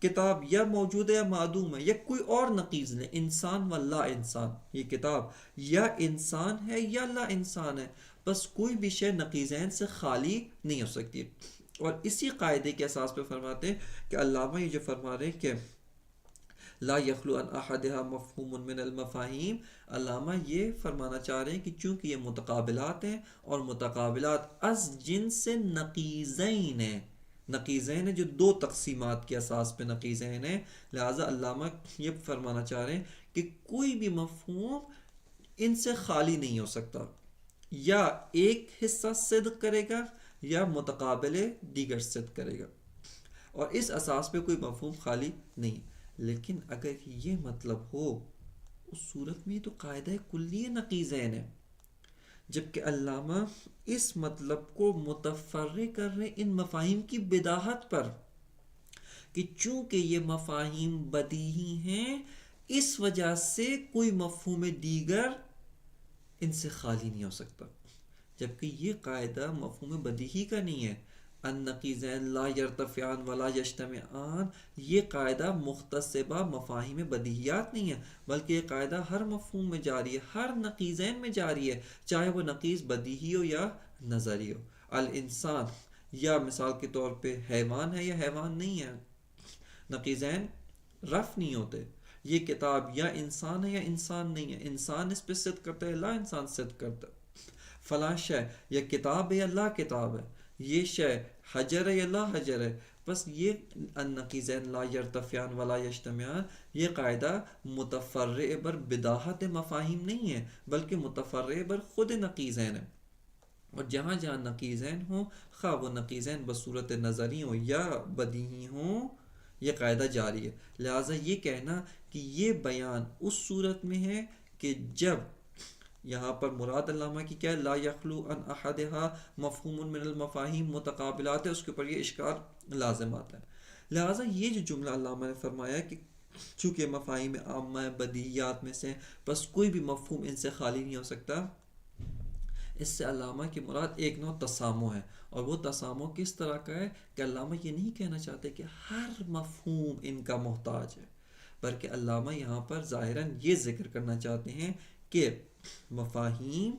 کتاب یا موجود ہے یا معدوم ہے، یا کوئی اور نقیض لیں، انسان و لا انسان، یہ کتاب یا انسان ہے یا لا انسان ہے، بس کوئی بھی شے نقیضین سے خالی نہیں ہو سکتی۔ اور اسی قاعدے کے اساس پہ فرماتے ہیں کہ علامہ یہ جو فرما رہے ہیں کہ لا یخلو عن احدہا مفہوم من المفاہیم، علامہ یہ فرمانا چاہ رہے ہیں کہ چونکہ یہ متقابلات ہیں اور متقابلات از جنس نقیضین ہیں، نقیضین ہیں جو دو تقسیمات کے اساس پہ نقیضین ہیں، لہٰذا علامہ یہ فرمانا چاہ رہے ہیں کہ کوئی بھی مفہوم ان سے خالی نہیں ہو سکتا، یا ایک حصہ صدق کرے گا یا متقابل دیگر صدق کرے گا، اور اس اساس پہ کوئی مفہوم خالی نہیں۔ لیکن اگر یہ مطلب ہو اس صورت میں تو قاعدہ کلی نقیضین ہے، جبکہ علامہ اس مطلب کو متفرع کر رہے ان مفاہیم کی بداہت پر کہ چونکہ یہ مفاہیم بدیہی ہیں اس وجہ سے کوئی مفہوم دیگر ان سے خالی نہیں ہو سکتا، جبکہ یہ قاعدہ مفہوم بدیہی کا نہیں ہے۔ النقیضین لا یرتفعان ولا یجتمعان، یہ قاعدہ مختص بہ مفاہیم بدیہیات نہیں ہے، بلکہ یہ قاعدہ ہر مفہوم میں جاری ہے، ہر نقیضین میں جاری ہے، چاہے وہ نقیض بدیہی ہو یا نظری ہو۔ الانسان یا مثال کے طور پہ حیوان ہے یا حیوان نہیں ہے، نقیضین رف نہیں ہوتے۔ یہ کتاب یا انسان ہے یا انسان نہیں ہے، انسان اس پہ صدق کرتا ہے، لا انسان صدق کرتا ہے۔ فلاں شے یا کتاب ہے یا لا کتاب ہے، یہ شے حجر ہے یا لا حجر ہے۔ بس یہ النقیضین لا یرتفعان ولا یجتمعان، یہ قاعدہ متفرع بر بداہت مفاہیم نہیں ہے، بلکہ متفرع بر خود نقیضین ہے۔ اور جہاں جہاں نقیضین ہوں، خواہ وہ نقیضین بصورت نظری ہوں یا بدیہی ہوں، یہ قاعدہ جاری ہے۔ لہٰذا یہ کہنا کہ یہ بیان اس صورت میں ہے کہ جب یہاں پر مراد علامہ کی کیا ہے، لا یخلو ان احدها مفہوم من المفاہیم متقابلات ہے، اس کے اوپر یہ اشکال لازم آتا ہے۔ لہٰذا یہ جو جملہ علامہ نے فرمایا کہ چونکہ مفاہیم عامہ بدیہیات میں سے، بس کوئی بھی مفہوم ان سے خالی نہیں ہو سکتا، اس سے علامہ کی مراد ایک نوع تسامح ہے۔ اور وہ تسامح کس طرح کا ہے کہ علامہ یہ نہیں کہنا چاہتے کہ ہر مفہوم ان کا محتاج ہے، بلکہ علامہ یہاں پر ظاہراً یہ ذکر کرنا چاہتے ہیں کہ مفاہیم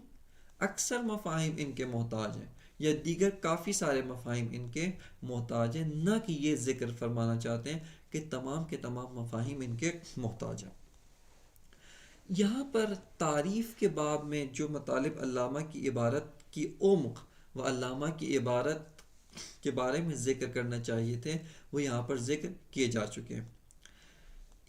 اکثر مفاہیم ان کے محتاج ہیں، یا دیگر کافی سارے مفاہیم ان کے محتاج ہیں، نہ کہ یہ ذکر فرمانا چاہتے ہیں کہ تمام کے تمام مفاہیم ان کے محتاج ہیں۔ یہاں پر تعریف کے باب میں جو مطالب علامہ کی عبارت کی عمق و علامہ کی عبارت کے بارے میں ذکر کرنا چاہیے تھے، وہ یہاں پر ذکر کیے جا چکے ہیں۔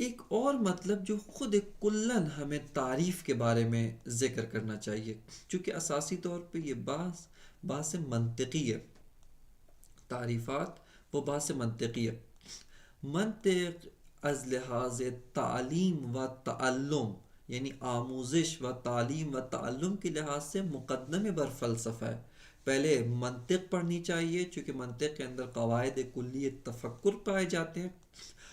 ایک اور مطلب جو خود کلن ہمیں تعریف کے بارے میں ذکر کرنا چاہیے، چونکہ اساسی طور پہ یہ بحث منطقی ہے، تعریفات وہ بحث منطقی ہے۔ منطق از لحاظ تعلیم و تعلم، یعنی آموزش و تعلیم و تعلم کے لحاظ سے مقدم بر فلسفہ ہے۔ پہلے منطق پڑھنی چاہیے، چونکہ منطق کے اندر قواعد کلی تفکر پائے جاتے ہیں،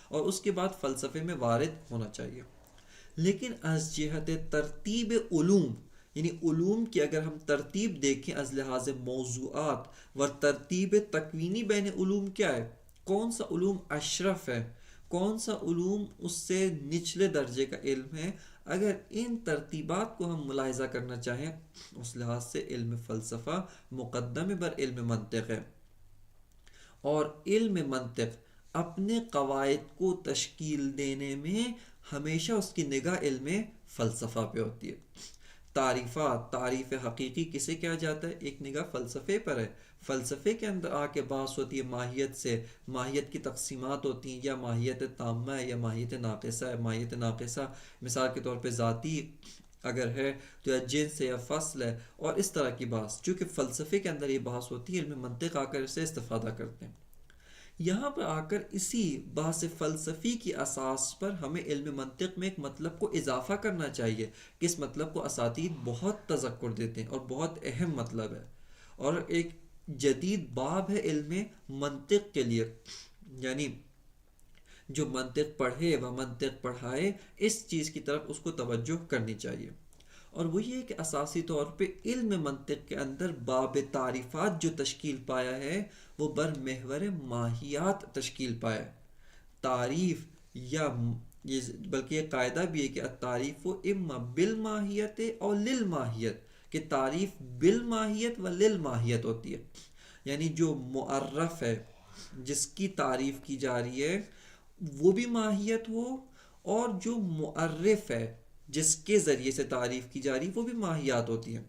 اور اس کے بعد فلسفے میں وارد ہونا چاہیے۔ لیکن از جہت ترتیب علوم، یعنی علوم کی اگر ہم ترتیب دیکھیں از لحاظ موضوعات و ترتیب تکوینی بین علوم، کیا ہے، کون سا علوم اشرف ہے، کون سا علوم اس سے نچلے درجے کا علم ہے، اگر ان ترتیبات کو ہم ملاحظہ کرنا چاہیں، اس لحاظ سے علم فلسفہ مقدم بر علم منطق ہے، اور علم منطق اپنے قواعد کو تشکیل دینے میں ہمیشہ اس کی نگاہ علم فلسفہ پہ ہوتی ہے۔ تعریف حقیقی کسے کہا جاتا ہے، ایک نگاہ فلسفے پر ہے۔ فلسفے کے اندر آ کے بحث ہوتی ہے ماہیت سے، ماہیت کی تقسیمات ہوتی ہیں، یا ماہیت تامہ ہے یا ماہیت ناقصہ ہے۔ ماہیت ناقصہ مثال کے طور پہ ذاتی اگر ہے تو یا جنس ہے یا فصل ہے، اور اس طرح کی بحث، چونکہ فلسفے کے اندر یہ بحث ہوتی ہے، علم منطق آ کر اس سے استفادہ کرتے ہیں۔ یہاں پر آ کر اسی بحث فلسفی کی اساس پر ہمیں علم منطق میں ایک مطلب کو اضافہ کرنا چاہیے کہ اس مطلب کو اساتید بہت تذکر دیتے ہیں اور بہت اہم مطلب ہے، اور ایک جدید باب ہے علم منطق کے لیے، یعنی جو منطق پڑھے و منطق پڑھائے، اس چیز کی طرف اس کو توجہ کرنی چاہیے۔ اور وہ یہ کہ اساسی طور پہ علم منطق کے اندر باب تعریفات جو تشکیل پایا ہے وہ بر محور ماہیات تشکیل پایا ہے۔ تعریف یا بلکہ یہ قاعدہ بھی ہے کہ التعریف اما بالماہیت اور للماہیت، کہ تعریف بالماہیت و للماہیت ہوتی ہے، یعنی جو معرف ہے، جس کی تعریف کی جا رہی ہے، وہ بھی ماہیت ہو، اور جو معرف ہے جس کے ذریعے سے تعریف کی جا رہی وہ بھی ماہیات ہوتی ہیں۔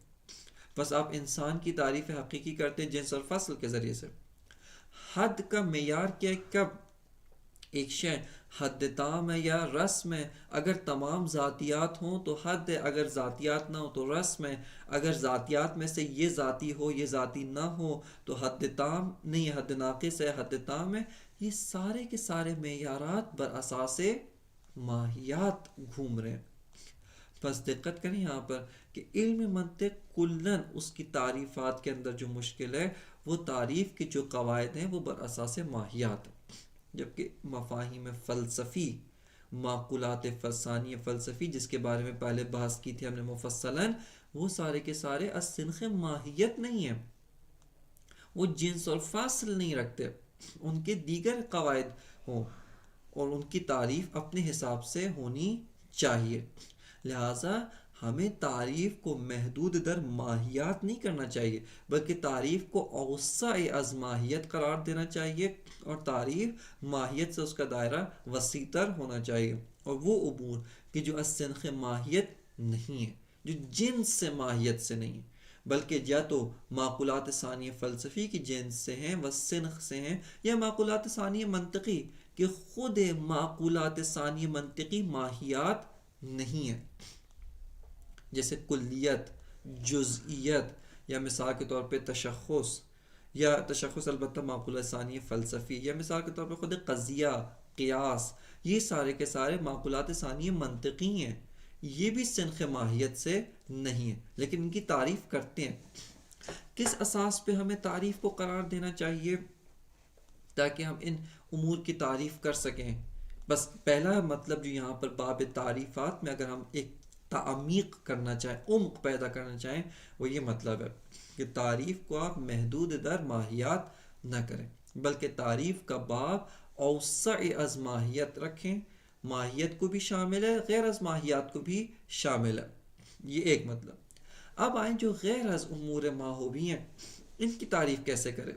بس آپ انسان کی تعریف حقیقی کرتے ہیں جنس اور فصل کے ذریعے سے۔ حد کا معیار کیا ہے، کب ایک شے حد تام ہے یا رسم ہے، اگر تمام ذاتیات ہوں تو حد ہے، اگر ذاتیات نہ ہو تو رسم ہے، اگر ذاتیات میں سے یہ ذاتی ہو یہ ذاتی نہ ہو تو حد تام نہیں ہے، حد ناقص ہے، حد تام ہے۔ یہ سارے کے سارے معیارات بر اساس ماہیات گھوم رہے ہیں۔ بس دقت کریں یہاں پر کہ علم منطق کلن اس کی تعریفات کے اندر جو مشکل ہے وہ تعریف کے جو قواعد ہیں وہ بر اساس ماہیات، جبکہ مفاہیم فلسفی، معقولات ثانیہ فلسفی جس کے بارے میں پہلے بحث کی تھی ہم نے مفصلاً، وہ سارے کے سارے از سنخ ماہیت نہیں ہیں، وہ جنس اور فاصل نہیں رکھتے، ان کے دیگر قواعد ہوں اور ان کی تعریف اپنے حساب سے ہونی چاہیے۔ لہٰذا ہمیں تعریف کو محدود در ماہیات نہیں کرنا چاہیے، بلکہ تعریف کو اوسع از ماہیت قرار دینا چاہیے، اور تعریف ماہیت سے اس کا دائرہ وسیع تر ہونا چاہیے، اور وہ امور کہ جو از سنخ ماہیت نہیں ہے، جو جنس سے ماہیت سے نہیں ہے، بلکہ یا تو معقولات ثانیہ فلسفی کی جنس سے ہیں و سنخ سے ہیں، یا معقولات ثانیہ منطقی کہ خود معقولات ثانیہ منطقی ماہیات نہیں ہے، جیسے کلیت، جزئیت، یا مثال کے طور پہ تشخص، یا تشخص البتہ معقولہ ثانیہ فلسفی، یا مثال کے طور پہ خود قضیہ، قیاس، یہ سارے کے سارے معقولات ثانیہ منطقی ہیں، یہ بھی سنخ ماہیت سے نہیں ہے، لیکن ان کی تعریف کرتے ہیں۔ کس اساس پہ ہمیں تعریف کو قرار دینا چاہیے تاکہ ہم ان امور کی تعریف کر سکیں؟ بس پہلا مطلب جو یہاں پر باب تعریفات میں اگر ہم ایک تعمیق کرنا چاہیں، عمق پیدا کرنا چاہیں، وہ یہ مطلب ہے کہ تعریف کو آپ محدود در ماہیات نہ کریں، بلکہ تعریف کا باب اوسع از ماہیت رکھیں، ماہیت کو بھی شامل ہے، غیر از ماہیات کو بھی شامل ہے، یہ ایک مطلب۔ اب آئیں جو غیر از امور ماہوی ہیں، ان کی تعریف کیسے کریں؟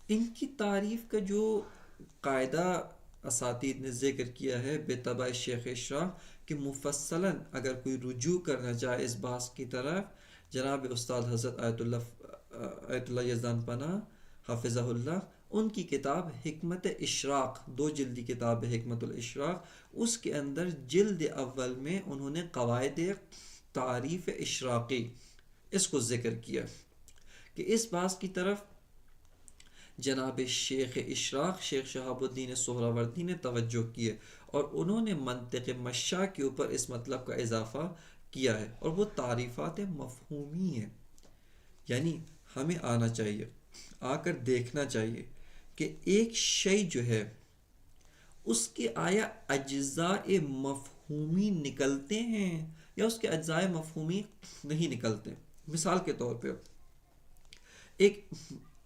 ان کی تعریف کا جو قاعدہ اساتید نے ذکر کیا ہے بتبع شیخ اشراق کہ مفصلاً اگر کوئی رجوع کرنا چاہے اس بحث کی طرف، جناب استاد حضرت آیت اللہ یزدان پناہ حافظہ اللہ، ان کی کتاب حکمت اشراق، 2 جلدی کتاب ہے حکمت الاشراق، اس کے اندر جلد اول میں انہوں نے قواعد تعریف اشراقی اس کو ذکر کیا کہ اس بحث کی طرف جناب شیخ اشراق شیخ شہاب الدین سہروردی نے توجہ کی ہے، اور انہوں نے منطق مشاء کے اوپر اس مطلب کا اضافہ کیا ہے، اور وہ تعریفات مفہومی ہیں، یعنی ہمیں آنا چاہیے، آ کر دیکھنا چاہیے کہ ایک شے جو ہے اس کے آیا اجزاء مفہومی نکلتے ہیں یا اس کے اجزاء مفہومی نہیں نکلتے۔ مثال کے طور پہ ایک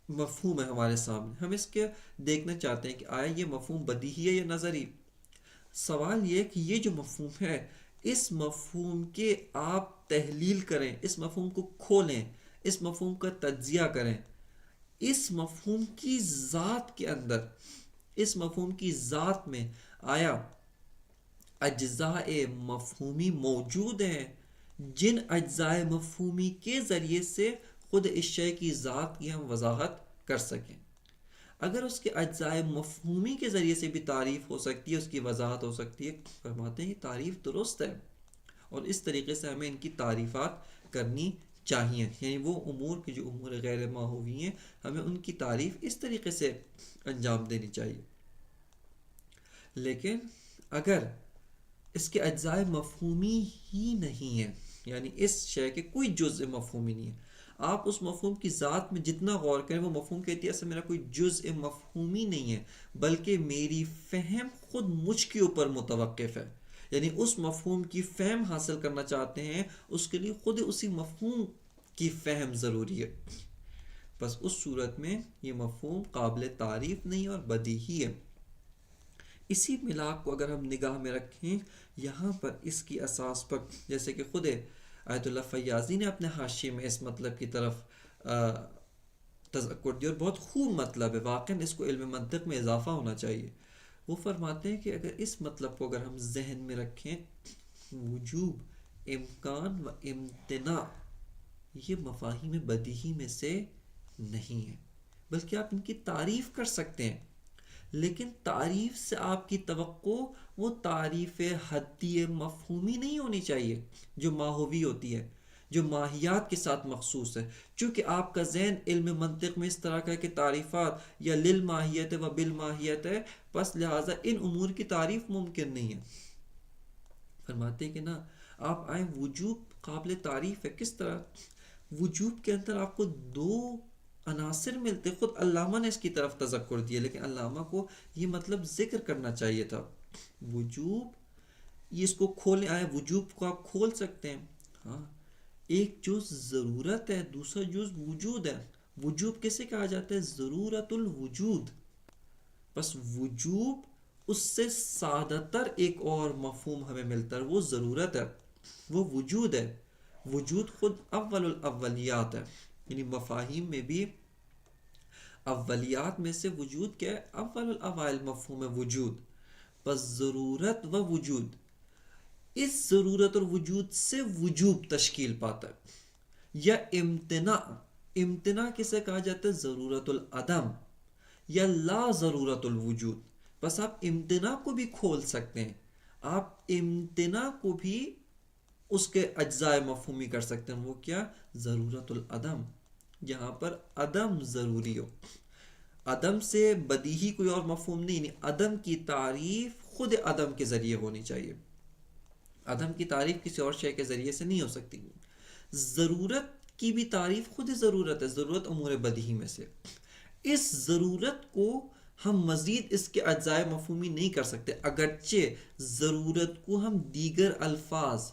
مفہوم ہے ہمارے سامنے، ہم اس کے دیکھنا چاہتے ہیں کہ آیا یہ مفہوم بدیہی ہے یا نظری۔ سوال یہ کہ یہ جو مفہوم ہے اس مفہوم کے آپ تحلیل کریں، اس مفہوم کو کھولیں، اس مفہوم کا تجزیہ کریں، اس مفہوم کی ذات کے اندر، اس مفہوم کی ذات میں آیا اجزاء مفہومی موجود ہیں، جن اجزاء مفہومی کے ذریعے سے خود اس شے کی ذات کی ہم وضاحت کر سکیں۔ اگر اس کے اجزاء مفہومی کے ذریعے سے بھی تعریف ہو سکتی ہے، اس کی وضاحت ہو سکتی ہے، فرماتے ہیں یہ تعریف درست ہے، اور اس طریقے سے ہمیں ان کی تعریفات کرنی چاہیے، یعنی وہ امور کی جو امور غیر ماہوی ہیں ہمیں ان کی تعریف اس طریقے سے انجام دینی چاہیے۔ لیکن اگر اس کے اجزاء مفہومی ہی نہیں ہیں، یعنی اس شے کے کوئی جزء مفہومی نہیں ہے، آپ اس مفہوم کی ذات میں جتنا غور کریں وہ مفہوم کہتی ہے اصل میرا کوئی جزء مفہومی نہیں ہے، بلکہ میری فہم خود مجھ کے اوپر متوقف ہے، یعنی اس مفہوم کی فہم حاصل کرنا چاہتے ہیں، اس کے لیے خود اسی مفہوم کی فہم ضروری ہے، بس اس صورت میں یہ مفہوم قابل تعریف نہیں اور بدیہی ہے۔ اسی ملاک کو اگر ہم نگاہ میں رکھیں، یہاں پر اس کی اساس پر جیسے کہ خود آیت اللہ فیاضی نے اپنے حاشیے میں اس مطلب کی طرف تذکر دیا، اور بہت خوب مطلب ہے، واقعاً اس کو علم منطق میں اضافہ ہونا چاہیے۔ وہ فرماتے ہیں کہ اگر اس مطلب کو اگر ہم ذہن میں رکھیں، وجوب، امکان و امتناع یہ مفاہیم بدیہی میں سے نہیں ہے، بلکہ آپ ان کی تعریف کر سکتے ہیں، لیکن تعریف سے آپ کی توقع وہ تعریف حدی مفہومی نہیں ہونی چاہیے جو ماہوی ہوتی ہے، جو ماہیات کے ساتھ مخصوص ہے، چونکہ آپ کا ذہن علم منطق میں اس طرح کا ہے کہ تعریفات یا للماہیت و بالماہیت ہے، پس لہٰذا ان امور کی تعریف ممکن نہیں ہے۔ فرماتے ہیں کہ نا آپ آئیں، وجوب قابل تعریف ہے. کس طرح؟ وجوب کے اندر آپ کو دو عناصر ملتے. خود علامہ نے اس کی طرف تذکر دیا، لیکن علامہ کو یہ مطلب ذکر کرنا چاہیے تھا. وجوب، یہ اس کو کھولنے آئے، وجوب کو آپ کھول سکتے ہیں. ہاں، ایک جز ضرورت ہے، دوسرا جز وجود ہے. وجوب کیسے کہا جاتا ہے؟ ضرورت الوجود. بس وجوب اس سے سادہ تر ایک اور مفہوم ہمیں ملتا ہے، وہ ضرورت ہے، وہ وجود ہے. وجود خود اول الاولیات ہے، یعنی مفاہیم میں بھی اولیات میں سے وجود کیا ہے؟ اول الاوائل مفہوم ہے وجود. بس ضرورت و وجود، اس ضرورت اور وجود سے وجوب تشکیل پاتا ہے. یا امتناع، امتناع کسے کہا جاتا ہے؟ ضرورت العدم یا لا ضرورت الوجود. بس آپ امتناع کو بھی کھول سکتے ہیں، آپ امتناع کو بھی اس کے اجزاء مفہومی کر سکتے ہیں. وہ کیا؟ ضرورت العدم، یہاں پر عدم ضروری ہو. عدم سے بدیہی کوئی اور مفہوم نہیں، عدم کی تعریف خود عدم کے ذریعے ہونی چاہیے. عدم کی تعریف کسی اور شے کے ذریعے سے نہیں ہو سکتی. ضرورت کی بھی تعریف خود ضرورت ہے، ضرورت امور بدیہی میں سے. اس ضرورت کو ہم مزید اس کے اجزائے مفہومی نہیں کر سکتے، اگرچہ ضرورت کو ہم دیگر الفاظ،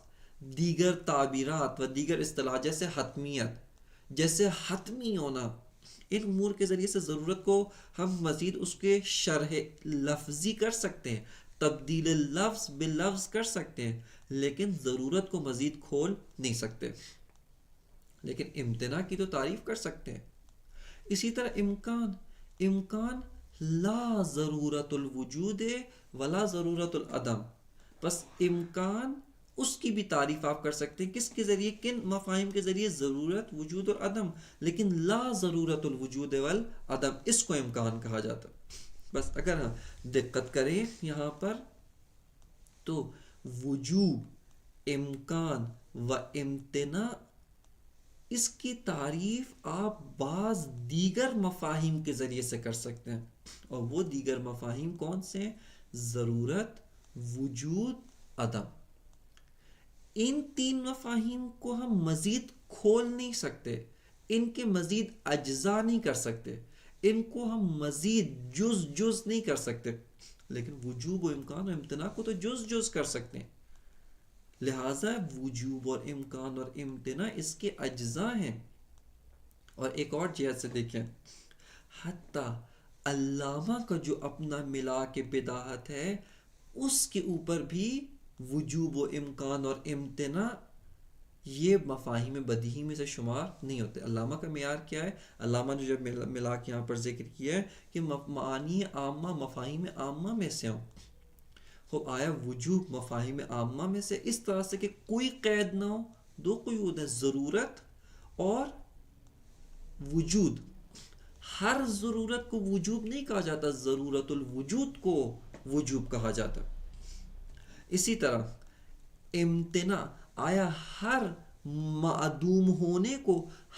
دیگر تعبیرات و دیگر اصطلاح جیسے حتمیت، جیسے حتمی ہونا، ان امور کے ذریعے سے ضرورت کو ہم مزید اس کے شرح لفظی کر سکتے ہیں، تبدیل لفظ باللفظ کر سکتے ہیں، لیکن ضرورت کو مزید کھول نہیں سکتے. لیکن امتناع کی تو تعریف کر سکتے ہیں. اسی طرح امکان، امکان لا ضرورت الوجود ولا ضرورت العدم. بس امکان، اس کی بھی تعریف آپ کر سکتے ہیں. کس کے ذریعے؟ کن مفاہیم کے ذریعے؟ ضرورت، وجود اور عدم. لیکن لا ضرورت الوجود والعدم، اس کو امکان کہا جاتا ہے. بس اگر ہم دقت کریں یہاں پر تو وجوب، امکان و امتناع، اس کی تعریف آپ بعض دیگر مفاہیم کے ذریعے سے کر سکتے ہیں. اور وہ دیگر مفاہیم کون سے ہیں؟ ضرورت، وجود، عدم. ان تین مفاہیم کو ہم مزید کھول نہیں سکتے، ان کے مزید اجزاء نہیں کر سکتے، ان کو ہم مزید جز جز نہیں کر سکتے. لیکن وجوب و امکان و امتناع کو تو جز جز کر سکتے ہیں. لہٰذا وجوب اور امکان اور امتناع اس کے اجزاء ہیں. اور ایک اور جہت سے دیکھیں، حتیٰ علامہ کا جو اپنا ملا کے بداحت ہے، اس کے اوپر بھی وجوب و امکان اور امتناع یہ مفاہیم بدیہی میں سے شمار نہیں ہوتے. علامہ کا معیار کیا ہے؟ علامہ نے جب ملا کے یہاں پر ذکر کیا ہے کہ معانی عامہ مفاہیم عامہ میں سے ہوں. خب آیا وجوب مفاہیم عامہ میں سے اس طرح سے کہ کوئی قید نہ ہو. دو قیود ہیں، ضرورت اور وجود. ہر ضرورت کو وجوب نہیں کہا جاتا، ضرورت الوجود کو وجوب کہا جاتا. اسی طرح امتناع، آیا ہر معدوم ہونے کو،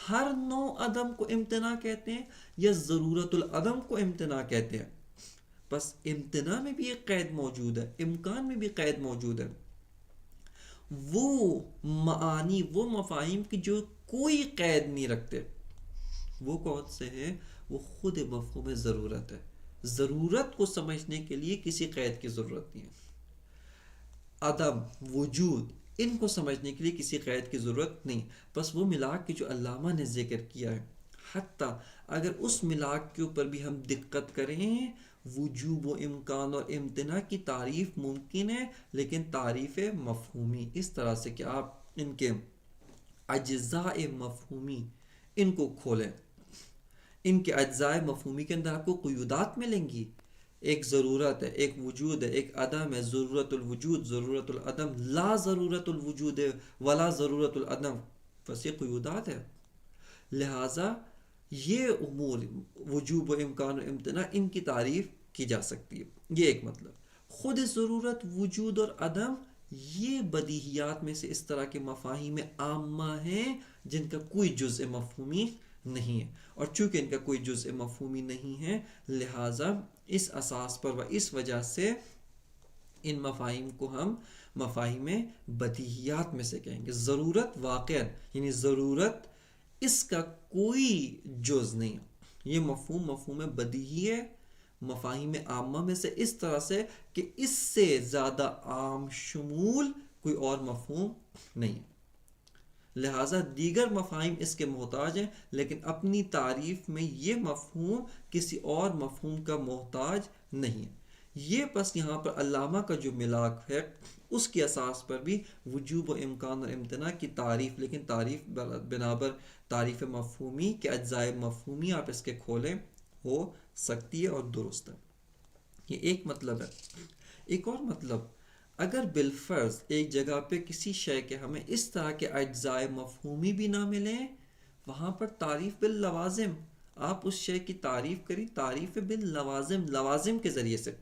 ہر نوع عدم کو امتناع کہتے ہیں یا ضرورت العدم کو امتناع کہتے ہیں؟ بس امتناع میں بھی ایک قید موجود ہے، امکان میں بھی قید موجود ہے. وہ معانی، وہ مفاہیم کی جو کوئی قید نہیں رکھتے، وہ کون سے ہیں؟ وہ خود مفہوم ضرورت ہے. ضرورت کو سمجھنے کے لیے کسی قید کی ضرورت نہیں ہے. عدم، وجود، ان کو سمجھنے کے لیے کسی قید کی ضرورت نہیں. بس وہ ملاک کی جو علامہ نے ذکر کیا ہے، حتیٰ اگر اس ملاک کے اوپر بھی ہم دقت کریں، وجوب و امکان اور امتناع کی تعریف ممکن ہے، لیکن تعریف مفہومی، اس طرح سے کہ آپ ان کے اجزاء مفہومی ان کو کھولیں. ان کے اجزاء مفہومی کے اندر آپ کو قیودات ملیں گی. ایک ضرورت ہے، ایک وجود ہے، ایک عدم ہے، ضرورت الوجود، ضرورت العدم، لا ضرورت الوجود ولا ضرورت العدم. بس یہ قیودات ہے. لہٰذا یہ امور وجوب و امکان و امتناع ان کی تعریف کی جا سکتی ہے. یہ ایک مطلب. خود ضرورت، وجود اور عدم یہ بدیہیات میں سے اس طرح کے مفاہیم عامہ ہیں جن کا کوئی جزء مفہومی نہیں ہے. اور چونکہ ان کا کوئی جزء مفہومی نہیں ہے، لہٰذا اس اساس پر و اس وجہ سے ان مفاہیم کو ہم مفاہیم بدیہیات میں سے کہیں گے. ضرورت واقع یعنی ضرورت اس کا کوئی جز نہیں. یہ مفہوم بدیہی ہے مفاہیم عامہ میں سے اس طرح سے کہ اس سے زیادہ عام شمول کوئی اور مفہوم نہیں. لہٰذا دیگر مفاہیم اس کے محتاج ہیں لیکن اپنی تعریف میں یہ مفہوم کسی اور مفہوم کا محتاج نہیں ہے. یہ بس یہاں پر علامہ کا جو ملاک ہے اس کی اساس پر بھی وجوب و امکان اور امتناع کی تعریف، لیکن تعریف بنابر تعریف مفہومی کے اجزائے مفہومی آپ اس کے کھولیں ہو سکتی ہے اور درست ہے. یہ ایک مطلب ہے. ایک اور مطلب، اگر بالفرض ایک جگہ پہ کسی شے کے ہمیں اس طرح کے اجزائے مفہومی بھی نہ ملیں، وہاں پر تعریف باللوازم، آپ اس شے کی تعریف کریں تعریف باللوازم، لوازم کے ذریعے سے.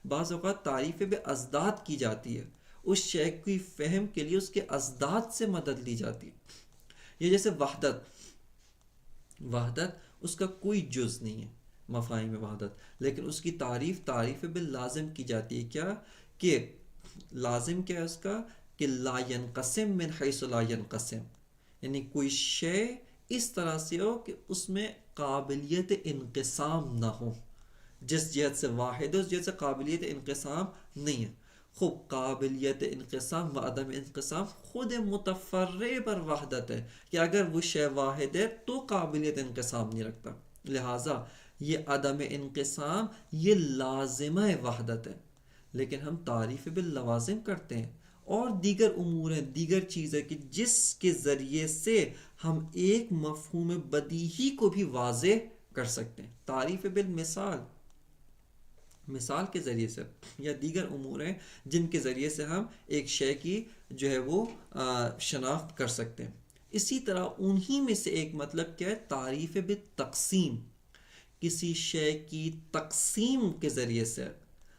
بعض اوقات تعریف بازداد کی جاتی ہے، اس شے کی فہم کے لیے اس کے ازداد سے مدد لی جاتی ہے. یہ جیسے وحدت اس کا کوئی جز نہیں ہے مفاہیم وحدت، لیکن اس کی تعریف باللازم کی جاتی ہے. کیا کہ لازم کیا ہے اس کا کہ لا ينقسم من حیث لا ينقسم، یعنی کوئی شے اس طرح سے ہو کہ اس میں قابلیت انقسام نہ ہو. جس جہت سے واحد ہے اس جہت سے قابلیت انقسام نہیں ہے. خوب قابلیت انقسام و عدم انقسام خود متفرع پر وحدت ہے کہ اگر وہ شے واحد ہے تو قابلیت انقسام نہیں رکھتا. لہٰذا یہ عدم انقسام یہ لازمہ وحدت ہے. لیکن ہم تعریف باللوازم کرتے ہیں اور دیگر امور ہیں، دیگر چیزیں کہ جس کے ذریعے سے ہم ایک مفہوم بدیہی کو بھی واضح کر سکتے ہیں. تعریف بالمثال، مثال کے ذریعے سے، یا دیگر امور ہیں جن کے ذریعے سے ہم ایک شے کی جو ہے وہ شناخت کر سکتے ہیں. اسی طرح انہی میں سے ایک مطلب کیا ہے، تعریف بالتقسیم. کسی شے کی تقسیم کے ذریعے سے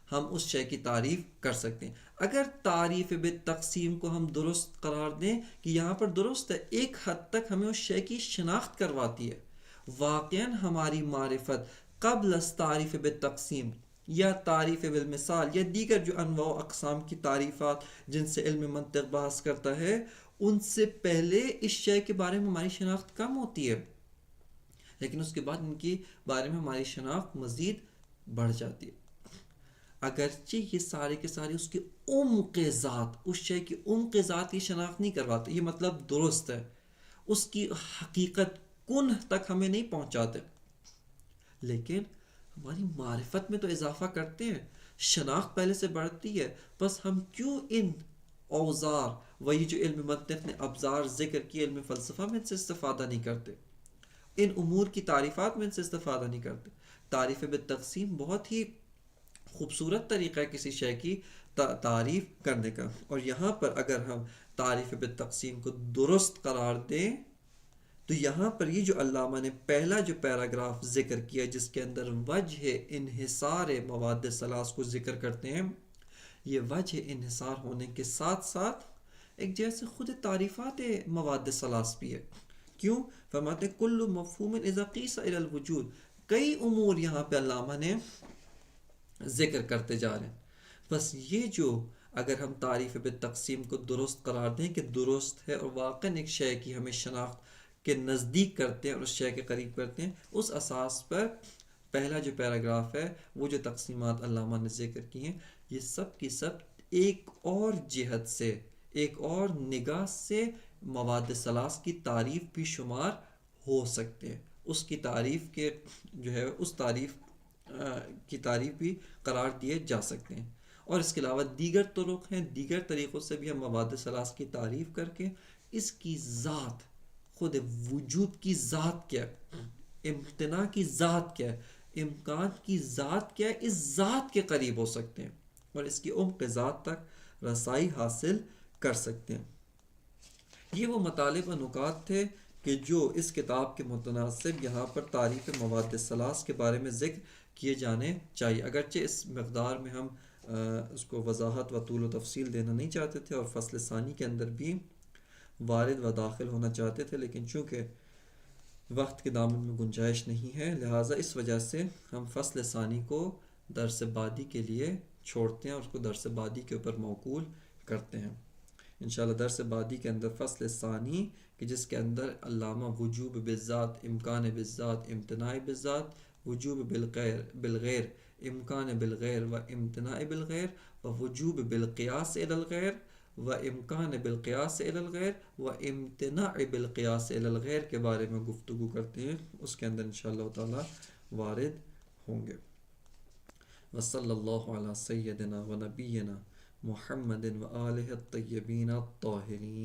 ہم اس شے کی تعریف کر سکتے ہیں. اگر تعریف بالتقسیم کو ہم درست قرار دیں کہ یہاں پر درست ہے، ایک حد تک ہمیں اس شے کی شناخت کرواتی ہے. واقعاً ہماری معرفت قبل از تعریف بالتقسیم یا تعریف بالمثال یا دیگر جو انواع و اقسام کی تعریفات جن سے علم منطق بحث کرتا ہے، ان سے پہلے اس شے کے بارے میں ہماری شناخت کم ہوتی ہے، لیکن اس کے بعد ان کے بارے میں ہماری شناخت مزید بڑھ جاتی ہے. اگرچہ یہ سارے کے سارے اس کے عمق ذات، اس شے کی عمق ذات کی شناخت نہیں کرواتے، یہ مطلب درست ہے، اس کی حقیقت کن تک ہمیں نہیں پہنچاتے، لیکن ہماری معرفت میں تو اضافہ کرتے ہیں، شناخت پہلے سے بڑھتی ہے. بس ہم کیوں ان اوزار، وہی جو علم منطق نے ابزار ذکر کی، علم فلسفہ میں ان سے استفادہ نہیں کرتے، ان امور کی تعریفات میں ان سے استفادہ نہیں کرتے. تعریف بالتقسیم بہت ہی خوبصورت طریقہ ہے کسی شے کی تعریف کرنے کا. اور یہاں پر اگر ہم تعریف بالتقسیم کو درست قرار دیں تو یہاں پر یہ جو علامہ نے پہلا جو پیراگراف ذکر کیا جس کے اندر وجہ انحصار مواد ثلاث کو ذکر کرتے ہیں، یہ وجہ انحصار ہونے کے ساتھ ساتھ ایک جیسے خود تعریفات مواد ثلاث بھی ہے. کیوں؟ فرماتے ہیں کل مفہوم اذا قیس الی الوجود. کئی امور یہاں پہ علامہ نے ذکر کرتے جا رہے ہیں. بس یہ جو اگر ہم تعریف بالتقسیم کو درست قرار دیں کہ درست ہے اور واقعاً ایک شے کی ہمیں شناخت کے نزدیک کرتے ہیں اور اس شے کے قریب کرتے ہیں، اس اساس پر پہلا جو پیراگراف ہے وہ جو تقسیمات علامہ نے ذکر کی ہیں، یہ سب کی سب ایک اور جہت سے، ایک اور نگاہ سے مواد ثلاث کی تعریف بھی شمار ہو سکتے ہیں. اس کی تعریف کے جو ہے اس تعریف کی تعریف بھی قرار دیے جا سکتے ہیں. اور اس کے علاوہ دیگر طرق ہیں، دیگر طریقوں سے بھی ہم مواد ثلاث کی تعریف کر کے اس کی ذات، خود وجود کی ذات کیا ہے، امتناع کی ذات کیا ہے، امکان کی ذات کیا ہے، اس ذات کے قریب ہو سکتے ہیں اور اس کی عمق ذات تک رسائی حاصل کر سکتے ہیں. یہ وہ مطالب و نکات تھے کہ جو اس کتاب کے متناسب یہاں پر تعریف مواد ثلاث کے بارے میں ذکر کیے جانے چاہیے. اگرچہ اس مقدار میں ہم اس کو وضاحت و طول و تفصیل دینا نہیں چاہتے تھے اور فصل ثانی کے اندر بھی وارد و داخل ہونا چاہتے تھے، لیکن چونکہ وقت کے دامن میں گنجائش نہیں ہے، لہٰذا اس وجہ سے ہم فصل ثانی کو درس بعدی کے لیے چھوڑتے ہیں اور اس کو درس بعدی کے اوپر موکول کرتے ہیں انشاءاللہ۔ درس بعدی کے اندر فصل ثانی کہ جس کے اندر علامہ وجوب بالذات، امکان بالذات، امتناع بالذات، وجوب بالغیر، امکان بالغیر و امتناع بالغیر، و وجوب بالقیاس الی الغیر، و امکان بالقیاس الی الغیر، و امتناع بالقیاس الی الغیر کے بارے میں گفتگو کرتے ہیں، اس کے اندر انشاءاللہ تعالی وارد ہوں گے۔ وصلی اللہ علی سیدنا و نبینا محمد و آلہ الطیبین الطاہرین۔